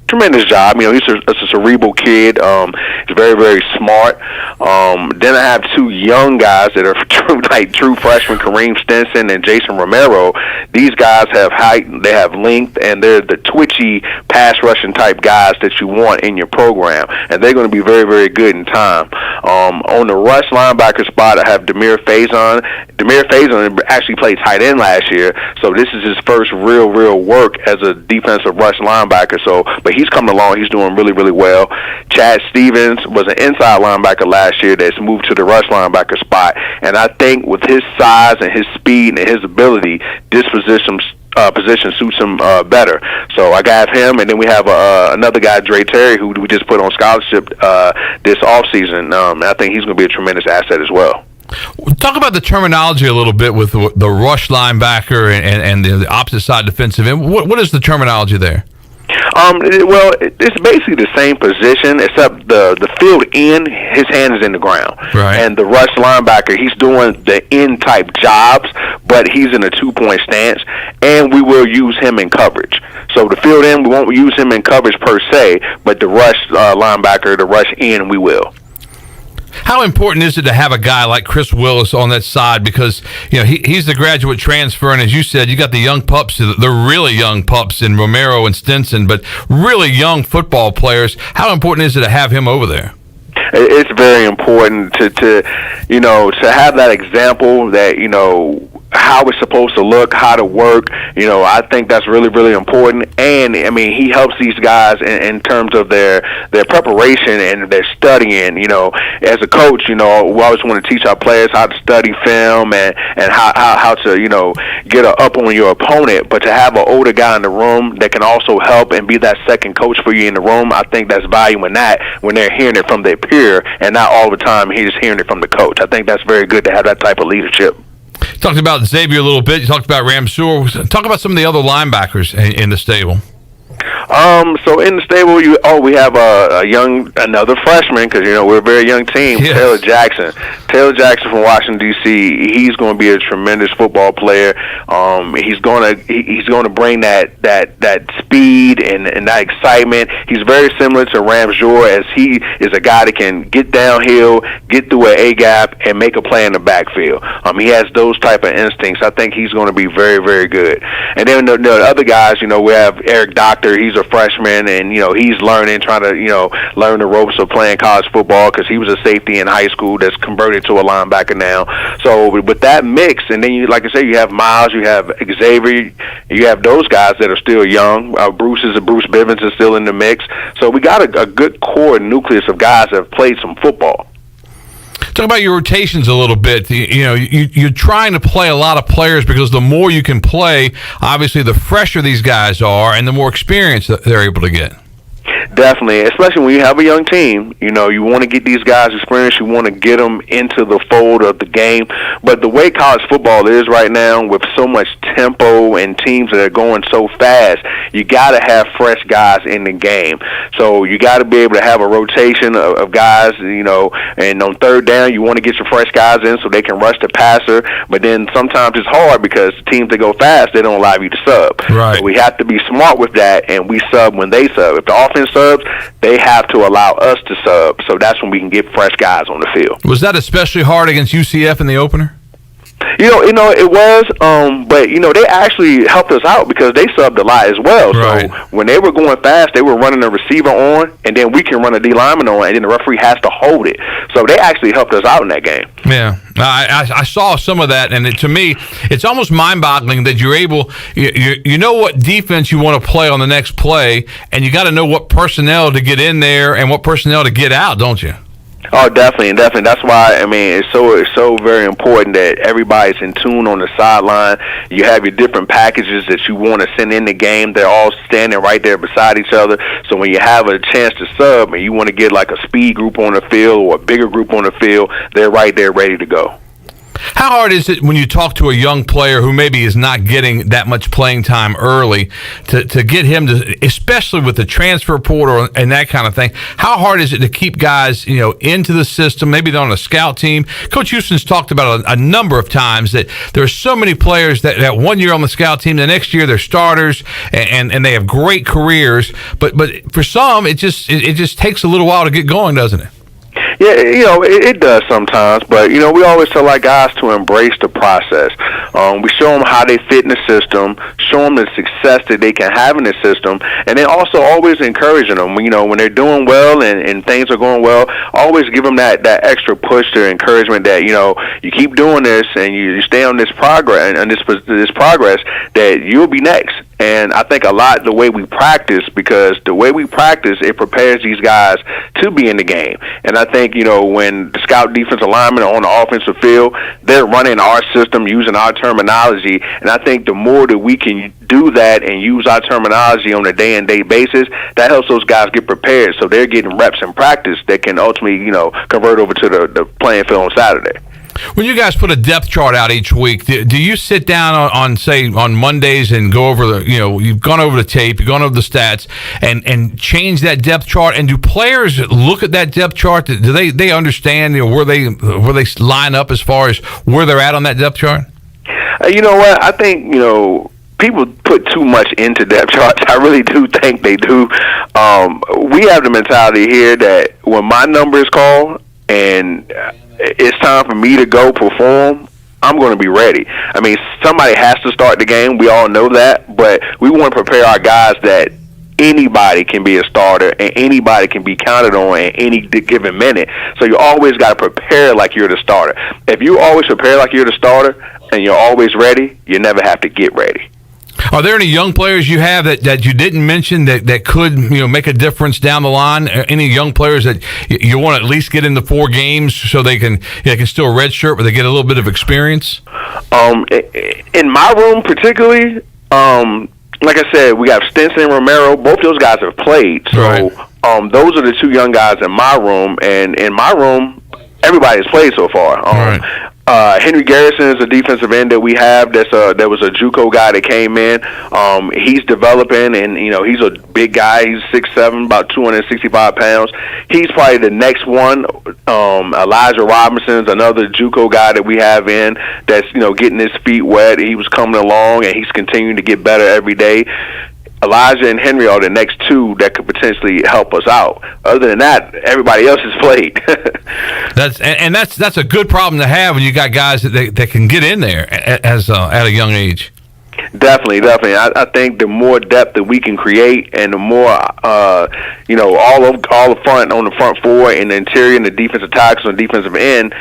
tremendous job. He's a cerebral kid. He's very, very smart. Then I have 2 young guys that are true freshmen, Kareem Stinson and Jason Romero. These guys have height, they have length, and they're the twitchy pass rushing type guys that you want in your program, and they're going to be very, very good in time. On the rush linebacker spot, I have Demir Faison. Demir Faison actually played tight end last year, so this is his first real work as a defensive rush linebacker. But he's coming along. He's doing really, really well. Chad Stevens was an inside linebacker last year that's moved to the rush linebacker spot. And I think with his size and his speed and his ability, this positions position suits him better. So I got him, and then we have another guy, Dre Terry, who we just put on scholarship this offseason. I think he's going to be a tremendous asset as well. Talk about the terminology a little bit with the rush linebacker and the opposite side defensive end. What is the terminology there? Well, it's basically the same position, except the field end, his hand is in the ground. Right. And the rush linebacker, he's doing the end-type jobs, but he's in a two-point stance, and we will use him in coverage. So the field end, we won't use him in coverage per se, but the rush linebacker, the rush end, we will. How important is it to have a guy like Chris Willis on that side? Because he's the graduate transfer, and as you said, you got the young pups. They're really young pups in Romero and Stinson, but really young football players. How important is it to have him over there? It's very important to have that example that how it's supposed to look, how to work. I think that's really, really important. And I mean, he helps these guys in terms of their preparation and their studying. As a coach, we always want to teach our players how to study film and how to get up on your opponent. But to have an older guy in the room that can also help and be that second coach for you in the room, I think that's value in that when they're hearing it from their peer and not all the time he's hearing it from the coach. I think that's very good to have that type of leadership. You talked about Xavier a little bit. You talked about Ramsey. Talk about some of the other linebackers in the stable. So in the stable, we have another freshman, because we're a very young team. Yes. Taylor Jackson from Washington D.C. He's going to be a tremendous football player. He's going to bring that speed and that excitement. He's very similar to Ramsey, as he is a guy that can get downhill, get through an A gap, and make a play in the backfield. He has those type of instincts. I think he's going to be very, very good. And then the other guys, we have Eric Doctor. He's a freshman, and he's trying to learn the ropes of playing college football, because he was a safety in high school that's converted to a linebacker now. So with that mix, and then like I say, you have Miles, you have Xavier, you have those guys that are still young. Bruce Bivens is still in the mix. So we got a good core nucleus of guys that have played some football. Talk about your rotations a little bit. You're trying to play a lot of players, because the more you can play, obviously the fresher these guys are and the more experience that they're able to get. Definitely, especially when you have a young team. You want to get these guys experience. You want to get them into the fold of the game. But the way college football is right now, with so much tempo and teams that are going so fast, you got to have fresh guys in the game. So you got to be able to have a rotation of guys, and on third down, you want to get your fresh guys in so they can rush the passer. But then sometimes it's hard, because teams that go fast, they don't allow you to sub. Right. So we have to be smart with that, and we sub when they sub. If the offense subs, they have to allow us to sub. So that's when we can get fresh guys on the field. Was that especially hard against UCF in the opener? It was, but they actually helped us out, because they subbed a lot as well. Right. So when they were going fast, they were running a receiver on, and then we can run a D lineman on, and then the referee has to hold it. So they actually helped us out in that game. Yeah, I saw some of that, and to me, it's almost mind-boggling that you're able. You know what defense you want to play on the next play, and you got to know what personnel to get in there and what personnel to get out, don't you? Oh, definitely. That's why, it's so very important that everybody's in tune on the sideline. You have your different packages that you want to send in the game. They're all standing right there beside each other. So when you have a chance to sub and you want to get like a speed group on the field or a bigger group on the field, they're right there ready to go. How hard is it when you talk to a young player who maybe is not getting that much playing time early to get him to, especially with the transfer portal and that kind of thing, how hard is it to keep guys, into the system, maybe on a scout team? Coach Houston's talked about a number of times that there are so many players that 1 year on the scout team, the next year they're starters and they have great careers, but for some it just takes a little while to get going, doesn't it? Yeah, it does sometimes, but, we always tell our guys to embrace the process. We show them how they fit in the system, show them the success that they can have in the system, and then also always encouraging them. When they're doing well and things are going well, always give them that extra push to encouragement that, you keep doing this and you stay on this progress, that you'll be next. And I think a lot the way we practice, because the way we practice, it prepares these guys to be in the game. And I think, when the scout defensive linemen are on the offensive field, they're running our system using our terminology. And I think the more that we can do that and use our terminology on a day-and-day basis, that helps those guys get prepared. So they're getting reps in practice that can ultimately, convert over to the playing field on Saturday. When you guys put a depth chart out each week, do you sit down on Mondays and go over you've gone over the tape, you've gone over the stats, and change that depth chart? And do players look at that depth chart? Do they understand where they line up as far as where they're at on that depth chart? You know what? I think people put too much into depth charts. I really do think they do. We have the mentality here that when my number is called and it's time for me to go perform, I'm going to be ready. I mean, somebody has to start the game. We all know that, but we want to prepare our guys that anybody can be a starter and anybody can be counted on at any given minute. So you always got to prepare like you're the starter. If you always prepare like you're the starter and you're always ready, you never have to get ready. Are there any young players you have that you didn't mention that could make a difference down the line? Any young players that you want to at least get into 4 games so they can still redshirt, but they get a little bit of experience? In my room particularly, like I said, we got Stinson and Romero. Both those guys have played, so right. Those are the 2 young guys in my room. And in my room, everybody has played so far. Right. Henry Garrison is a defensive end that we have. That was a JUCO guy that came in. He's developing, and he's a big guy. He's 6'7", about 265 pounds. He's probably the next one. Elijah Robinson's another JUCO guy that we have in that's getting his feet wet. He was coming along, and he's continuing to get better every day. Elijah and Henry are the next 2 that could potentially help us out. Other than that, everybody else has played. That's a good problem to have when you got guys that can get in there at a young age. Definitely. I think the more depth that we can create, and the more all the front on the front 4 and the interior and the defensive tackles and defensive end,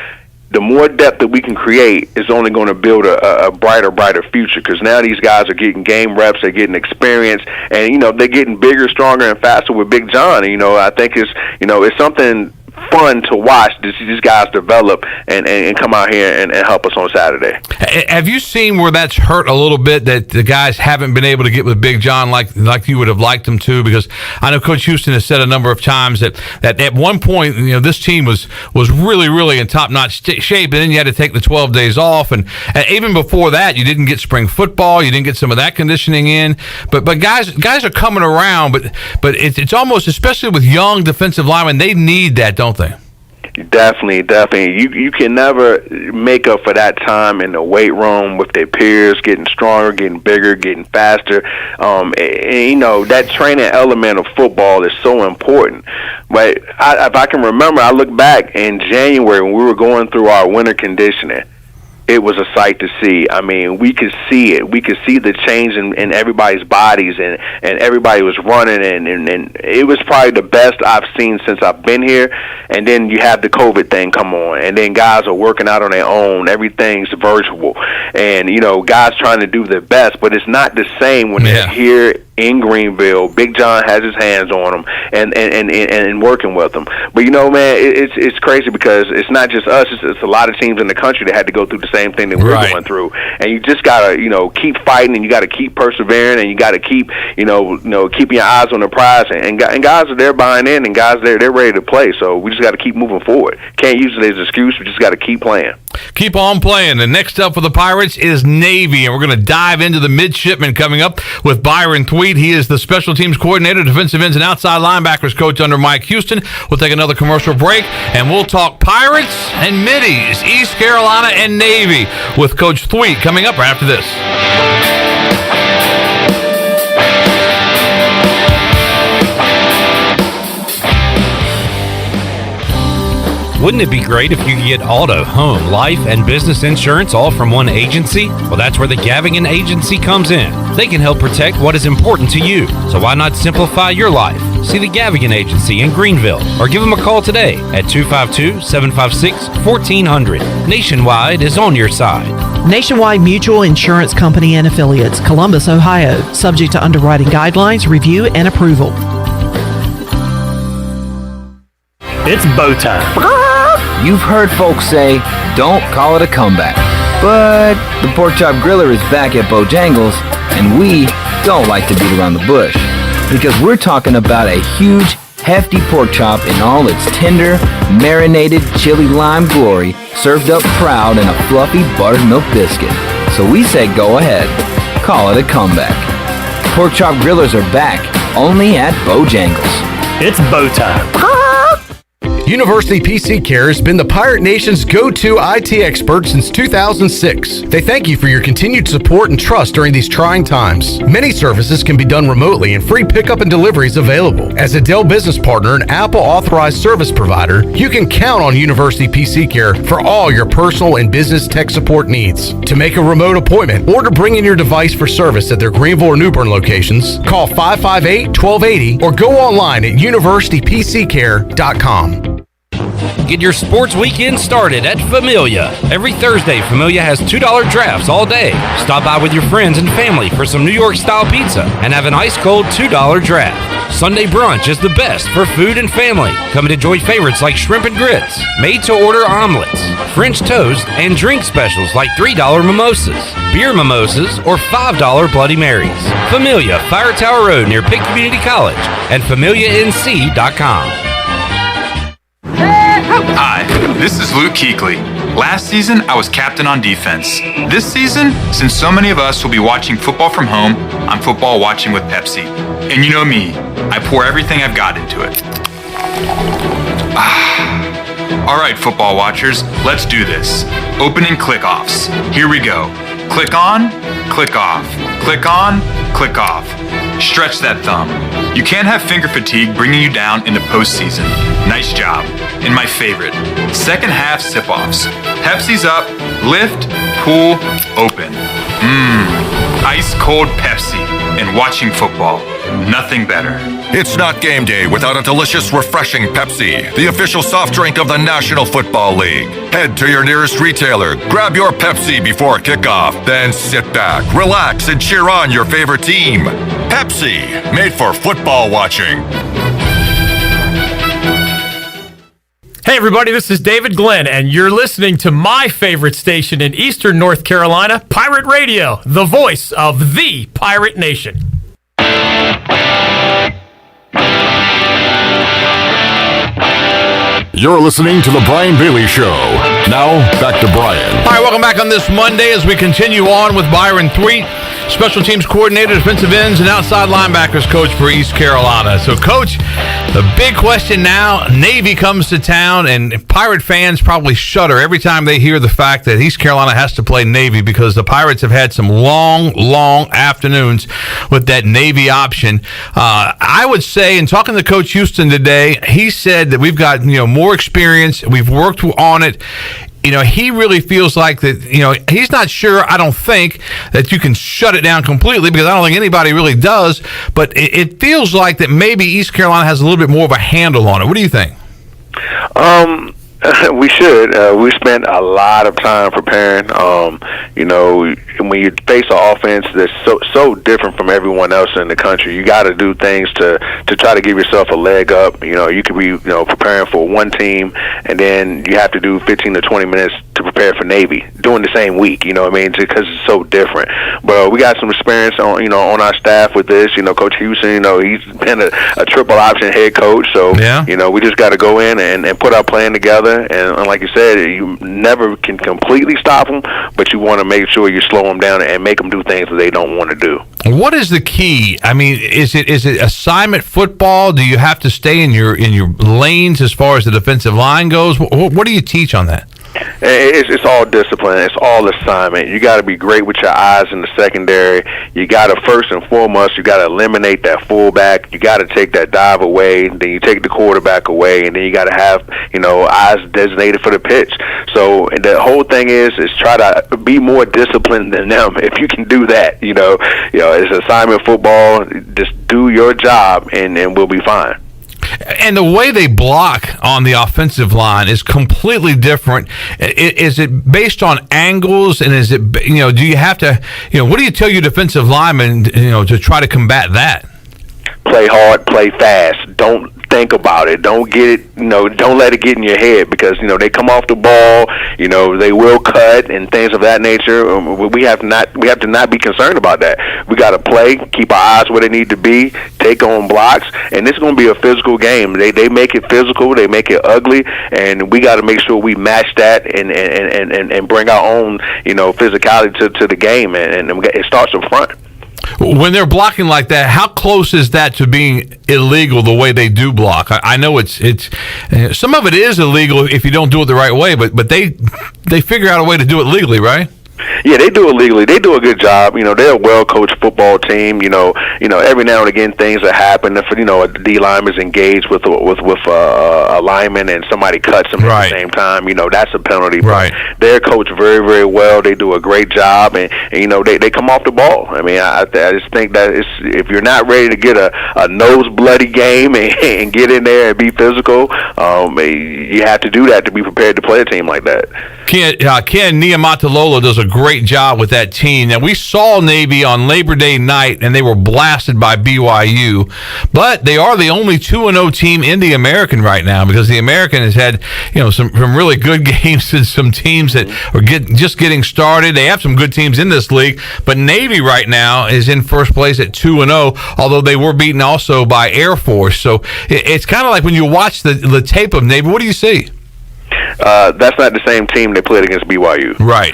the more depth that we can create is only going to build a brighter future, because now these guys are getting game reps, they're getting experience, and they're getting bigger, stronger, and faster with Big John. I think it's something fun to watch to see these guys develop and come out here and help us on Saturday. Have you seen where that's hurt a little bit, that the guys haven't been able to get with Big John like you would have liked them to? Because I know Coach Houston has said a number of times that at one point, this team was really, really in top-notch shape, and then you had to take the 12 days off, and even before that, you didn't get spring football, you didn't get some of that conditioning in, but guys are coming around, but it's almost, especially with young defensive linemen, they need that, don't they? Definitely. You can never make up for that time in the weight room with their peers, getting stronger, getting bigger, getting faster. That training element of football is so important. But if I can remember, I look back in January when we were going through our winter conditioning. It was a sight to see. I mean, we could see it. We could see the change in everybody's bodies, and everybody was running, and it was probably the best I've seen since I've been here. And then you have the COVID thing come on, and then guys are working out on their own. Everything's virtual, and guys trying to do their best, but it's not the same when they're here in Greenville. Big John has his hands on them and working with them. But man, it's crazy, because it's not just us. It's a lot of teams in the country that had to go through the same thing that we're going through. And you just gotta keep fighting, and you gotta keep persevering, and you gotta keep keeping your eyes on the prize. And guys are there buying in, and guys they're ready to play. So we just gotta keep moving forward. Can't use it as an excuse. We just gotta keep playing. Keep on playing. The next up for the Pirates is Navy, and we're going to dive into the midshipmen coming up with Byron Thweatt. He is the special teams coordinator, defensive ends and outside linebackers coach under Mike Houston. We'll take another commercial break, and we'll talk Pirates and Middies, East Carolina and Navy, with Coach Thweatt coming up right after this. Wouldn't it be great if you could get auto, home, life, and business insurance all from one agency? Well, that's where the Gavigan Agency comes in. They can help protect what is important to you. So why not simplify your life? See the Gavigan Agency in Greenville, or give them a call today at 252-756-1400. Nationwide is on your side. Nationwide Mutual Insurance Company and Affiliates, Columbus, Ohio. Subject to underwriting guidelines, review, and approval. It's bow time. You've heard folks say, don't call it a comeback. But the Pork Chop Griller is back at Bojangles, and we don't like to beat around the bush. Because we're talking about a huge, hefty pork chop in all its tender, marinated chili lime glory, served up proud in a fluffy buttermilk biscuit. So we say go ahead, call it a comeback. Pork Chop Grillers are back, only at Bojangles. It's bow time. University PC Care has been the Pirate Nation's go-to IT expert since 2006. They thank you for your continued support and trust during these trying times. Many services can be done remotely and free pickup and delivery is available. As a Dell business partner and Apple authorized service provider, you can count on University PC Care for all your personal and business tech support needs. To make a remote appointment or to bring in your device for service at their Greenville or New Bern locations, call 558-1280 or go online at universitypccare.com. Get your sports weekend started at Familia. Every Thursday, Familia has $2 drafts all day. Stop by with your friends and family for some New York-style pizza and have an ice-cold $2 draft. Sunday brunch is the best for food and family. Come and enjoy favorites like shrimp and grits, made-to-order omelets, French toast, and drink specials like $3 mimosas, beer mimosas, or $5 Bloody Marys. Familia, Fire Tower Road near Pitt Community College and FamiliaNC.com. Hi, this is Luke Kuechly. Last season, I was captain on defense. This season, since so many of us will be watching football from home, I'm football watching with Pepsi. And you know me, I pour everything I've got into it. All right, football watchers, let's do this. Opening click-offs. Here we go. Click on, click off. Click on, click off. Stretch that thumb. You can't have finger fatigue bringing you down in the postseason. Nice job. And my favorite, second half sip-offs. Pepsi's up, lift, pull, open. Ice cold Pepsi and watching football. Nothing better. It's not game day without a delicious, refreshing Pepsi, the official soft drink of the National Football League. Head to your nearest retailer, grab your Pepsi before kickoff, then sit back, relax, and cheer on your favorite team. Pepsi, made for football watching. Hey everybody, this is David Glenn, and you're listening to my favorite station in Eastern North Carolina, Pirate Radio, the voice of the Pirate Nation. You're listening to The Brian Bailey Show. Now, back to Brian. All right, welcome back on this Monday as we continue on with Byron Thweatt, special teams coordinator, defensive ends, and outside linebackers coach for East Carolina. So, Coach, the big question now, Navy comes to town, and Pirate fans probably shudder every time they hear the fact that East Carolina has to play Navy because the Pirates have had some long afternoons with that Navy option. I would say, in talking to Coach Houston today, he said that we've got more experience, we've worked on it. He really feels like that, he's not sure, I don't think, that you can shut it down completely because I don't think anybody really does, but it feels like that maybe East Carolina has a little bit more of a handle on it. What do you think? We should. We spent a lot of time preparing. When you face an offense that's so different from everyone else in the country, you got to do things to try to give yourself a leg up. You could be preparing for one team, and then you have to do 15 to 20 minutes to prepare for Navy during the same week. Because it's so different. But we got some experience on our staff with this. Coach Houston, he's been a triple option head coach, so we just got to go in and put our plan together. And like you said, you never can completely stop them, but you want to make sure you slow them down and make them do things that they don't want to do. What is the key? I mean, is it assignment football? Do you have to stay in your lanes as far as the defensive line goes? What do you teach on that? It's all discipline. It's all assignment. You got to be great with your eyes in the secondary. You got to, first and foremost, you got to eliminate that fullback. You got to take that dive away. Then you take the quarterback away, and then you got to have eyes designated for the pitch. So the whole thing is try to be more disciplined than them. If you can do that, it's assignment football. Just do your job, and we'll be fine. And the way they block on the offensive line is completely different. Is it based on angles, and is it, do you have to, what do you tell your defensive linemen, to try to combat that? Play hard, play fast. Don't think about it. Don't get it, don't let it get in your head, because, they come off the ball, they will cut and things of that nature. We have to not be concerned about that. We got to play, keep our eyes where they need to be, take on blocks, and it's going to be a physical game. They make it physical, they make it ugly, and we got to make sure we match that and bring our own, physicality to the game, and it starts up front. When they're blocking like that, how close is that to being illegal the way they do block? I know it's some of it is illegal if you don't do it the right way, but they figure out a way to do it legally, right? Yeah, they do it legally. They do a good job. They're a well-coached football team. Every now and again things that happen. If a D lineman is engaged with a lineman and somebody cuts him at the same time, that's a penalty. Right. But they're coached very, very well. They do a great job, and they come off the ball. I mean, I just think that if you're not ready to get a nose bloody game and get in there and be physical, you have to do that to be prepared to play a team like that. Ken Niumatalolo does a great job with that team. Now, we saw Navy on Labor Day night, and they were blasted by BYU, but they are the only 2-0 team in the American right now, because the American has had some really good games and some teams that are just getting started. They have some good teams in this league, but Navy right now is in first place at 2-0, although they were beaten also by Air Force. So it's kind of like when you watch the tape of Navy, what do you see? That's not the same team they played against BYU. Right.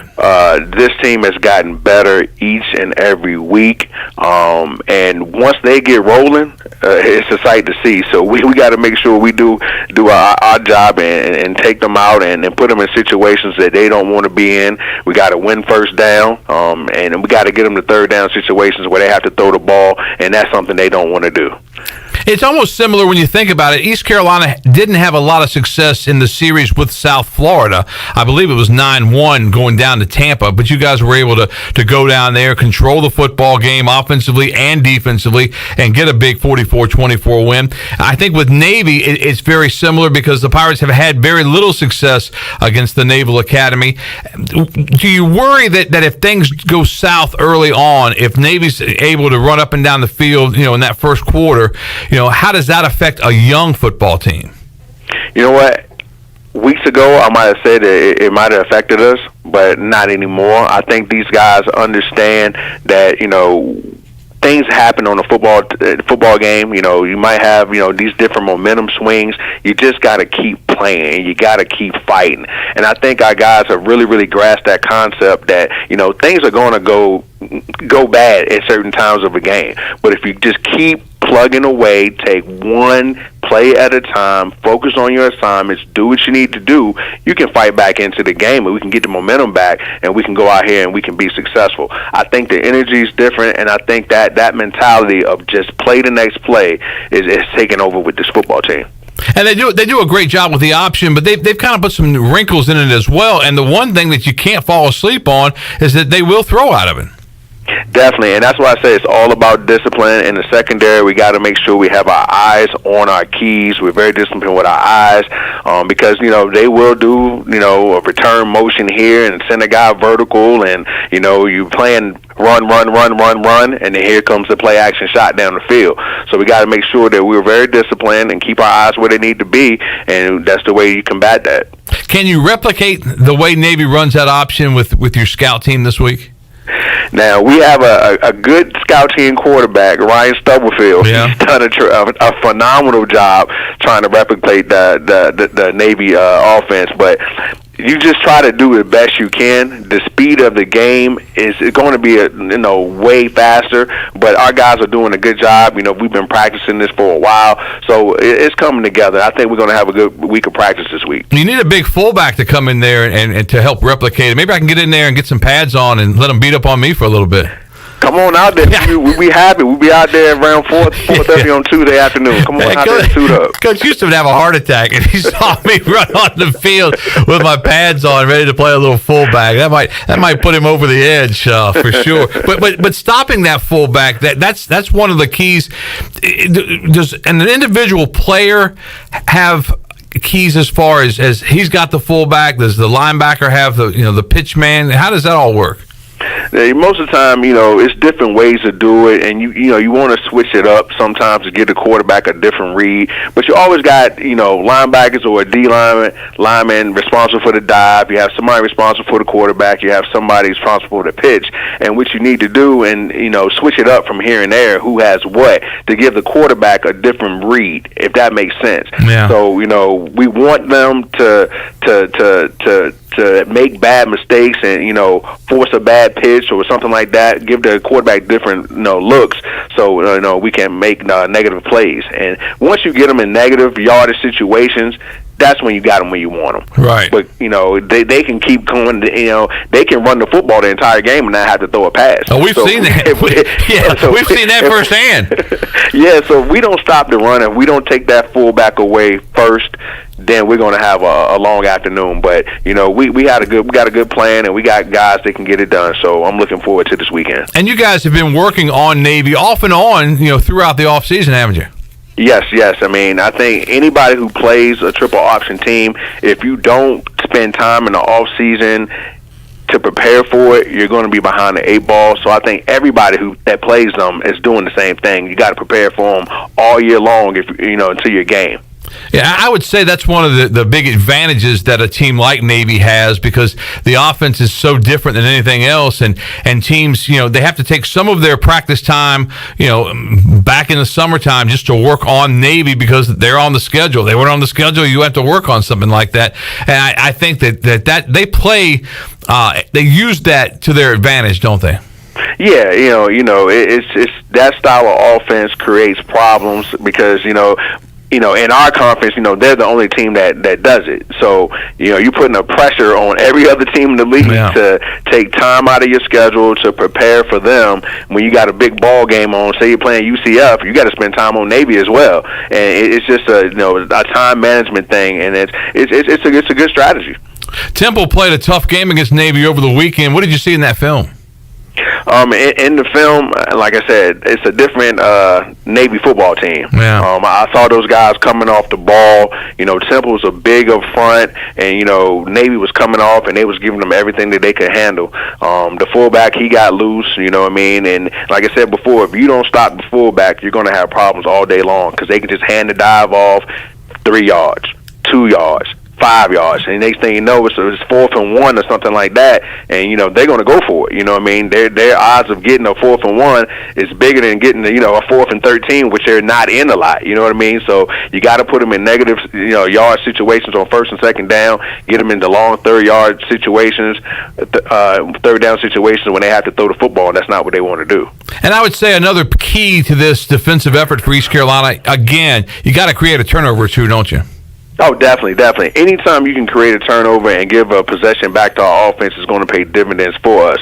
This team has gotten better each and every week, and once they get rolling, it's a sight to see. So we got to make sure we do our job and take them out and put them in situations that they don't want to be in. We got to win first down, and we got to get them to third down situations where they have to throw the ball, and that's something they don't want to do. It's almost similar when you think about it. East Carolina didn't have a lot of success in the series with South Florida. I believe it was 9-1 going down to Tampa, but you guys were able to go down there, control the football game offensively and defensively, and get a big 44-24 win. I think with Navy, it's very similar, because the Pirates have had very little success against the Naval Academy. Do you worry that if things go south early on, if Navy's able to run up and down the field, in that first quarter, how does that affect a young football team? You know what? Weeks ago, I might have said it might have affected us, but not anymore. I think these guys understand that, things happen on a football game. You might have, these different momentum swings. You just got to keep playing. You got to keep fighting. And I think our guys have really, really grasped that concept that, things are going to go bad at certain times of a game. But if you just keep plugging away, take one play at a time, focus on your assignments, do what you need to do, you can fight back into the game, and we can get the momentum back, and we can go out here and we can be successful. I think the energy is different, and I think that mentality of just play the next play is taking over with this football team. And they do a great job with the option, but they've kind of put some wrinkles in it as well. And the one thing that you can't fall asleep on is that they will throw out of it. Definitely, and that's why I say it's all about discipline. In the secondary, we got to make sure we have our eyes on our keys. We're very disciplined with our eyes, because they will do a return motion here and send a guy vertical, and you playing run, and then here comes the play action shot down the field. So we got to make sure that we're very disciplined and keep our eyes where they need to be, and that's the way you combat that. Can you replicate the way Navy runs that option with your scout team this week? Now, we have a good scout team quarterback, Ryan Stubblefield. Yeah. He's done a phenomenal job trying to replicate the Navy offense, but you just try to do the best you can. The speed of the game is going to be way faster, but our guys are doing a good job. We've been practicing this for a while, so it's coming together. I think we're going to have a good week of practice this week. You need a big fullback to come in there and to help replicate it. Maybe I can get in there and get some pads on and let them beat up on me for a little bit. Come on out there. We'll be happy. We'll be out there around 4:30 on Tuesday afternoon. Come on out there and suit up. Coach Houston would have a heart attack if he saw me run on the field with my pads on, ready to play a little fullback. That might put him over the edge for sure. But stopping that fullback, that's one of the keys. Does an individual player have keys as far as he's got the fullback? Does the linebacker have the pitch man? How does that all work? most of the time, it's different ways to do it, and you want to switch it up sometimes to get the quarterback a different read. But you always got linebackers or a D lineman responsible for the dive. You have somebody responsible for the quarterback. You have somebody responsible for the pitch. And what you need to do, and switch it up from here and there, who has what, to give the quarterback a different read, if that makes sense. Yeah. So we want them to make bad mistakes and force a bad pitch or something like that. Give the quarterback different looks, so we can make negative plays. And once you get them in negative yardage situations, that's when you got them when you want them. Right. But they can keep going. They can run the football the entire game and not have to throw a pass. Oh, we've seen that. We've seen that firsthand. Yeah. So if we don't stop the run, if we don't take that fullback away first, then we're going to have a long afternoon. But we got a good plan, and we got guys that can get it done. So I'm looking forward to this weekend. And you guys have been working on Navy off and on, throughout the off season, haven't you? Yes. I mean, I think anybody who plays a triple option team, if you don't spend time in the off season to prepare for it, you're going to be behind the 8 ball. So I think everybody that plays them is doing the same thing. You got to prepare for them all year long, until your game. Yeah, I would say that's one of the big advantages that a team like Navy has, because the offense is so different than anything else, and teams, they have to take some of their practice time, back in the summertime just to work on Navy because they're on the schedule. They weren't on the schedule, you have to work on something like that. And I think that they play, they use that to their advantage, don't they? Yeah, it's that style of offense creates problems because, in our conference, they're the only team that does it. So, you're putting a pressure on every other team in the league to take time out of your schedule to prepare for them. When you got a big ball game on, say you're playing UCF, you got to spend time on Navy as well. And it's just a time management thing, and it's a good strategy. Temple played a tough game against Navy over the weekend. What did you see in that film? In the film, like I said, it's a different Navy football team. Yeah. I saw those guys coming off the ball. Temple was a big up front, and Navy was coming off, and they was giving them everything that they could handle. The fullback, he got loose. And like I said before, if you don't stop the fullback, you're going to have problems all day long because they can just hand the dive off 3 yards, 2 yards, 5 yards, and next thing you know, it's 4th and 1 or something like that, and they're going to go for it. Their odds of getting a 4th and 1 is bigger than getting a 4th and 13, which they're not in a lot. So you got to put them in negative yard situations on 1st and 2nd down, get them into long 3rd yard situations, 3rd down situations when they have to throw the football, and that's not what they want to do. And I would say another key to this defensive effort for East Carolina, again, you got to create a turnover or two, don't you? Oh, definitely. Anytime you can create a turnover and give a possession back to our offense is going to pay dividends for us.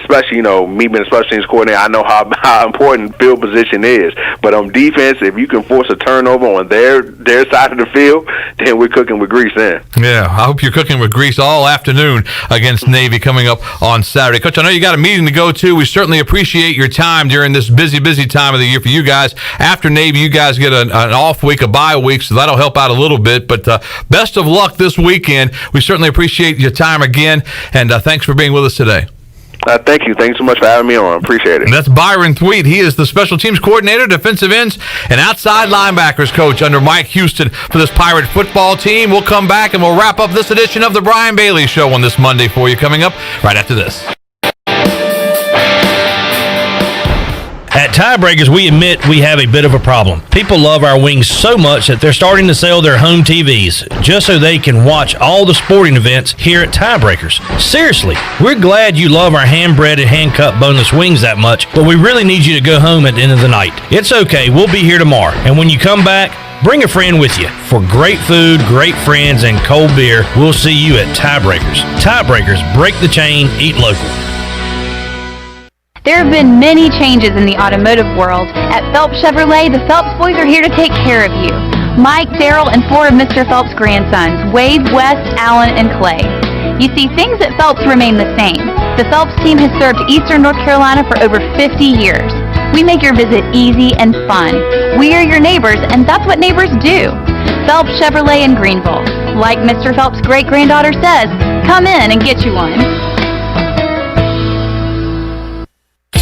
Especially, me being a special teams coordinator, I know how important field position is. But on defense, if you can force a turnover on their side of the field, then we're cooking with grease then. Yeah, I hope you're cooking with grease all afternoon against Navy coming up on Saturday. Coach, I know you got a meeting to go to. We certainly appreciate your time during this busy time of the year for you guys. After Navy, you guys get an off week, a bye week, so that'll help out a little bit. But best of luck this weekend. We certainly appreciate your time again, and thanks for being with us today. Thank you. Thanks so much for having me on. Appreciate it. And that's Byron Thweatt. He is the special teams coordinator, defensive ends, and outside linebackers coach under Mike Houston for this Pirate football team. We'll come back and we'll wrap up this edition of the Brian Bailey Show on this Monday for you, coming up right after this. At Tiebreakers, we admit we have a bit of a problem. People love our wings so much that they're starting to sell their home TVs just so they can watch all the sporting events here at Tiebreakers. Seriously, we're glad you love our hand-breaded, hand-cut boneless wings that much, but we really need you to go home at the end of the night. It's okay, we'll be here tomorrow. And when you come back, bring a friend with you. For great food, great friends, and cold beer, we'll see you at Tiebreakers. Tiebreakers, break the chain, eat local. There have been many changes in the automotive world. At Phelps Chevrolet, the Phelps boys are here to take care of you. Mike, Daryl, and 4 of Mr. Phelps' grandsons, Wade, West, Allen, and Clay. You see, things at Phelps remain the same. The Phelps team has served Eastern North Carolina for over 50 years. We make your visit easy and fun. We are your neighbors, and that's what neighbors do. Phelps Chevrolet in Greenville. Like Mr. Phelps' great-granddaughter says, come in and get you one.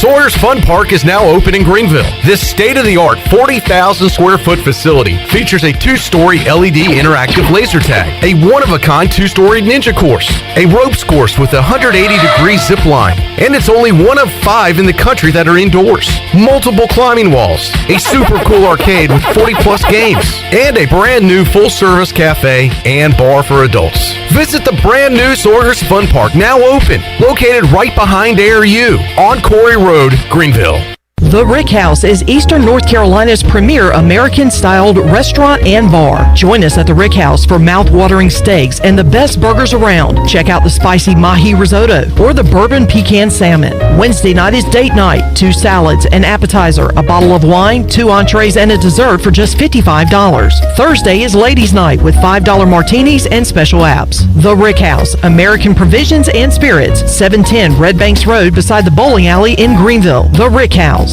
Sawyer's Fun Park is now open in Greenville. This state-of-the-art 40,000 square foot facility features a 2-story LED interactive laser tag, a one-of-a-kind 2-story ninja course, a ropes course with a 180-degree zip line, and it's only one of 5 in the country that are indoors. Multiple climbing walls, a super cool arcade with 40-plus games, and a brand new full-service cafe and bar for adults. Visit the brand new Sawyer's Fun Park, now open, located right behind ARU on Corey Road, Greenville. The Rick House is Eastern North Carolina's premier American-styled restaurant and bar. Join us at the Rick House for mouth-watering steaks and the best burgers around. Check out the spicy mahi risotto or the bourbon pecan salmon. Wednesday night is date night. 2 salads, an appetizer, a bottle of wine, 2 entrees, and a dessert for just $55. Thursday is ladies' night with $5 martinis and special apps. The Rick House, American Provisions and Spirits, 710 Red Banks Road beside the bowling alley in Greenville. The Rick House.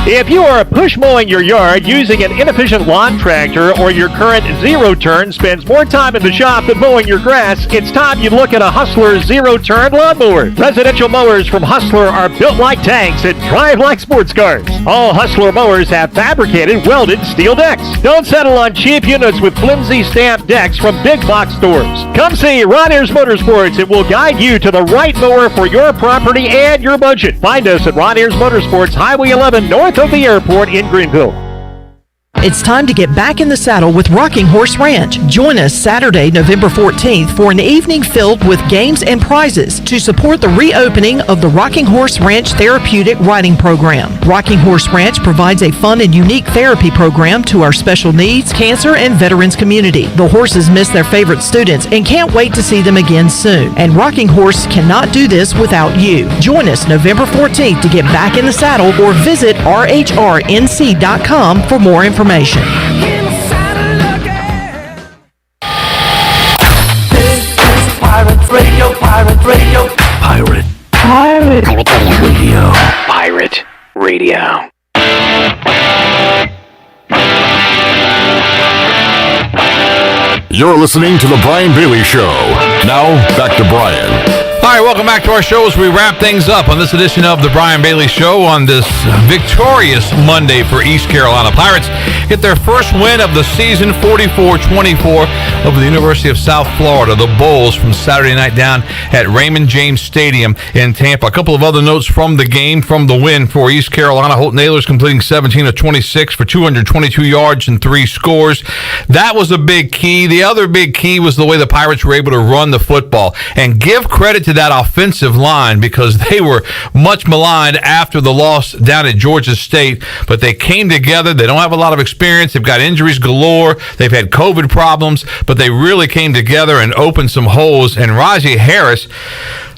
If you are push mowing your yard using an inefficient lawn tractor or your current zero-turn spends more time in the shop than mowing your grass, it's time you look at a Hustler zero-turn lawnmower. Residential mowers from Hustler are built like tanks and drive like sports cars. All Hustler mowers have fabricated, welded steel decks. Don't settle on cheap units with flimsy stamped decks from big box stores. Come see Ron Ayers Motorsports. It will guide you to the right mower for your property and your budget. Find us at Ron Ayers Motorsports, Highway 11 north of the airport in Greenville. It's time to get back in the saddle with Rocking Horse Ranch. Join us Saturday, November 14th for an evening filled with games and prizes to support the reopening of the Rocking Horse Ranch Therapeutic Riding Program. Rocking Horse Ranch provides a fun and unique therapy program to our special needs, cancer, and veterans community. The horses miss their favorite students and can't wait to see them again soon. And Rocking Horse cannot do this without you. Join us November 14th to get back in the saddle or visit rhrnc.com for more information. This is Pirate Radio, Pirate Radio. Pirate Radio. Pirate Radio. You're listening to The Brian Bailey Show. Now, back to Brian. All right, welcome back to our show as we wrap things up on this edition of the Brian Bailey Show on this victorious Monday for East Carolina Pirates. Get their first win of the season, 44-24, over the University of South Florida, the Bulls, from Saturday night down at Raymond James Stadium in Tampa. A couple of other notes from the game, from the win for East Carolina. Holton Ahlers completing 17 of 26 for 222 yards and 3 scores. That was a big key. The other big key was the way the Pirates were able to run the football. And give credit to that offensive line, because they were much maligned after the loss down at Georgia State, but they came together. They don't have a lot of experience. They've got injuries galore. They've had COVID problems, but they really came together and opened some holes. And Rajee Harris,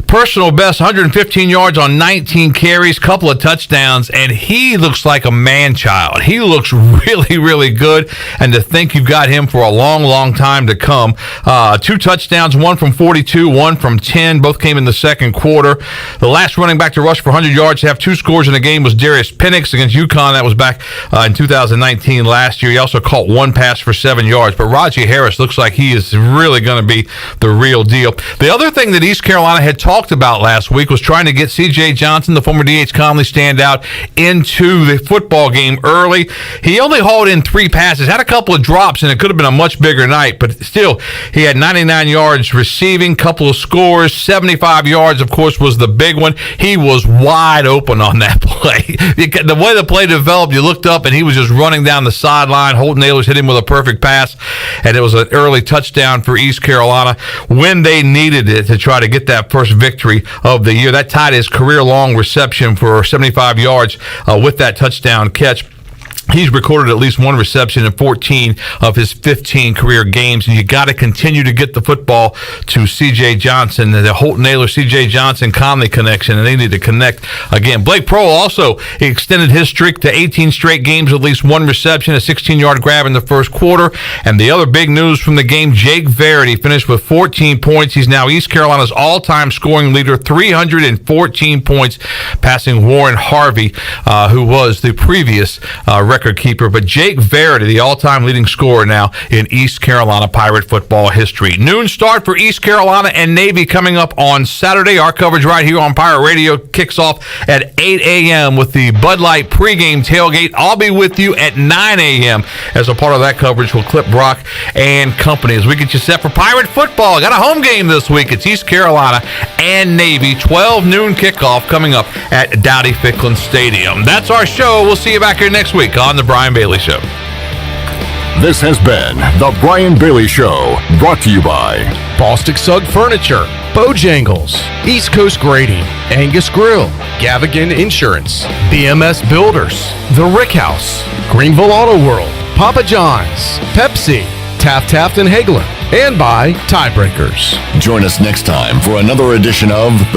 personal best, 115 yards on 19 carries, couple of touchdowns, and he looks like a man-child. He looks really, really good, and to think you've got him for a long, long time to come. 2 touchdowns, one from 42, one from 10. Both came in the second quarter. The last running back to rush for 100 yards, to have 2 scores in the game, was Darius Penix against UConn. That was back in 2019 last year. He also caught 1 pass for 7 yards, but Rajee Harris looks like he is really going to be the real deal. The other thing that East Carolina had talked about last week was trying to get C.J. Johnson, the former D.H. Conley standout, into the football game early. He only hauled in 3 passes, had a couple of drops, and it could have been a much bigger night, but still, he had 99 yards receiving, couple of scores, 75 yards, of course, was the big one. He was wide open on that play. The way the play developed, you looked up, and he was just running down the sideline. Holton Ahlers hit him with a perfect pass, and it was an early touchdown for East Carolina when they needed it to try to get that first victory of the year. That tied his career-long reception for 75 yards with that touchdown catch. He's recorded at least 1 reception in 14 of his 15 career games, and you got to continue to get the football to C.J. Johnson. The Holton Ahlers, C.J. Johnson, Conley connection, and they need to connect again. Blake Prohl also extended his streak to 18 straight games, at least 1 reception, a 16-yard grab in the first quarter. And the other big news from the game, Jake Verity finished with 14 points. He's now East Carolina's all-time scoring leader, 314 points, passing Warren Harvey, who was the previous record keeper, but Jake Verity, the all-time leading scorer now in East Carolina Pirate football history. Noon start for East Carolina and Navy coming up on Saturday. Our coverage right here on Pirate Radio kicks off at 8 a.m. with the Bud Light pregame tailgate. I'll be with you at 9 a.m. As a part of that coverage, we'll clip Brock and company as we get you set for Pirate football. Got a home game this week. It's East Carolina and Navy. 12 noon kickoff coming up at Dowdy Ficklin Stadium. That's our show. We'll see you back here next week on The Brian Bailey Show. This has been The Brian Bailey Show, brought to you by Bostic Sugg Furniture, Bojangles, East Coast Grading, Angus Grill, Gavigan Insurance, BMS Builders, The Rick House, Greenville Auto World, Papa John's, Pepsi, Taft and Hagler, and by Tiebreakers. Join us next time for another edition of The